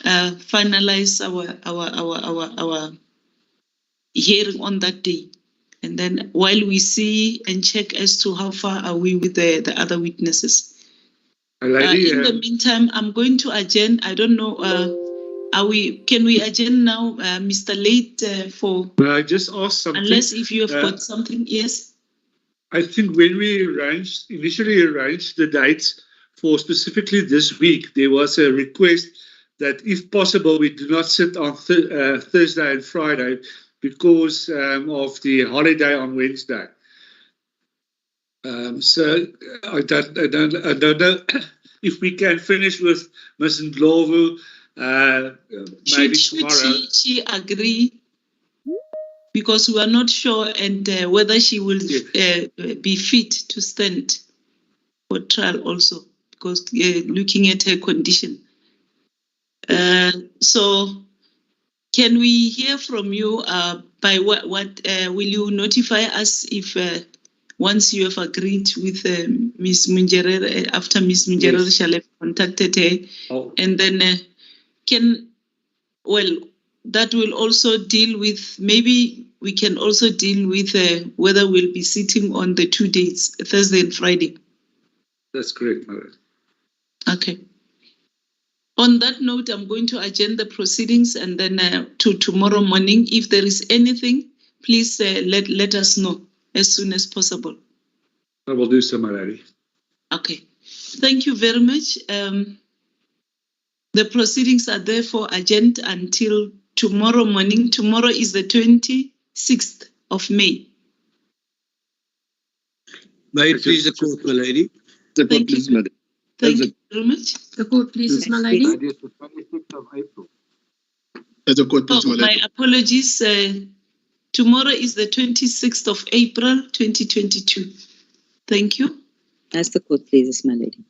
finalize our hearing on that day. And then while we see and check as to how far are we with the other witnesses. In the meantime, I'm going to adjourn. I don't know. Can we adjourn now, Mr. Late, for? May I just ask something? Unless if you have got something, yes. I think when we initially arranged the dates for specifically this week, there was a request that if possible, we do not sit on Thursday and Friday because of the holiday on Wednesday. So I don't know if we can finish with Ms. Ndlovu maybe tomorrow. She agree? Because we are not sure and whether she will be fit to stand for trial also, because looking at her condition. So can we hear from you by what will you notify us if once you have agreed with Ms. Munjerel, after Ms. Munjerel yes. shall have contacted her, and then that will also deal with, maybe we can also deal with whether we'll be sitting on the 2 dates, Thursday and Friday. That's correct, Madam. Okay. On that note, I'm going to adjourn the proceedings and then to tomorrow morning. If there is anything, please let us know as soon as possible. I will do so, my lady. Okay. Thank you very much. The proceedings are therefore adjourned until tomorrow morning. Tomorrow is the 26th of May. May it please the court, my lady. The court, please, madam. Thank you very much. The court, please, my lady. The 26th of April. The court, please, my lady. My apologies. Tomorrow is the 26th of April, 2022. Thank you. As the court pleases, my lady.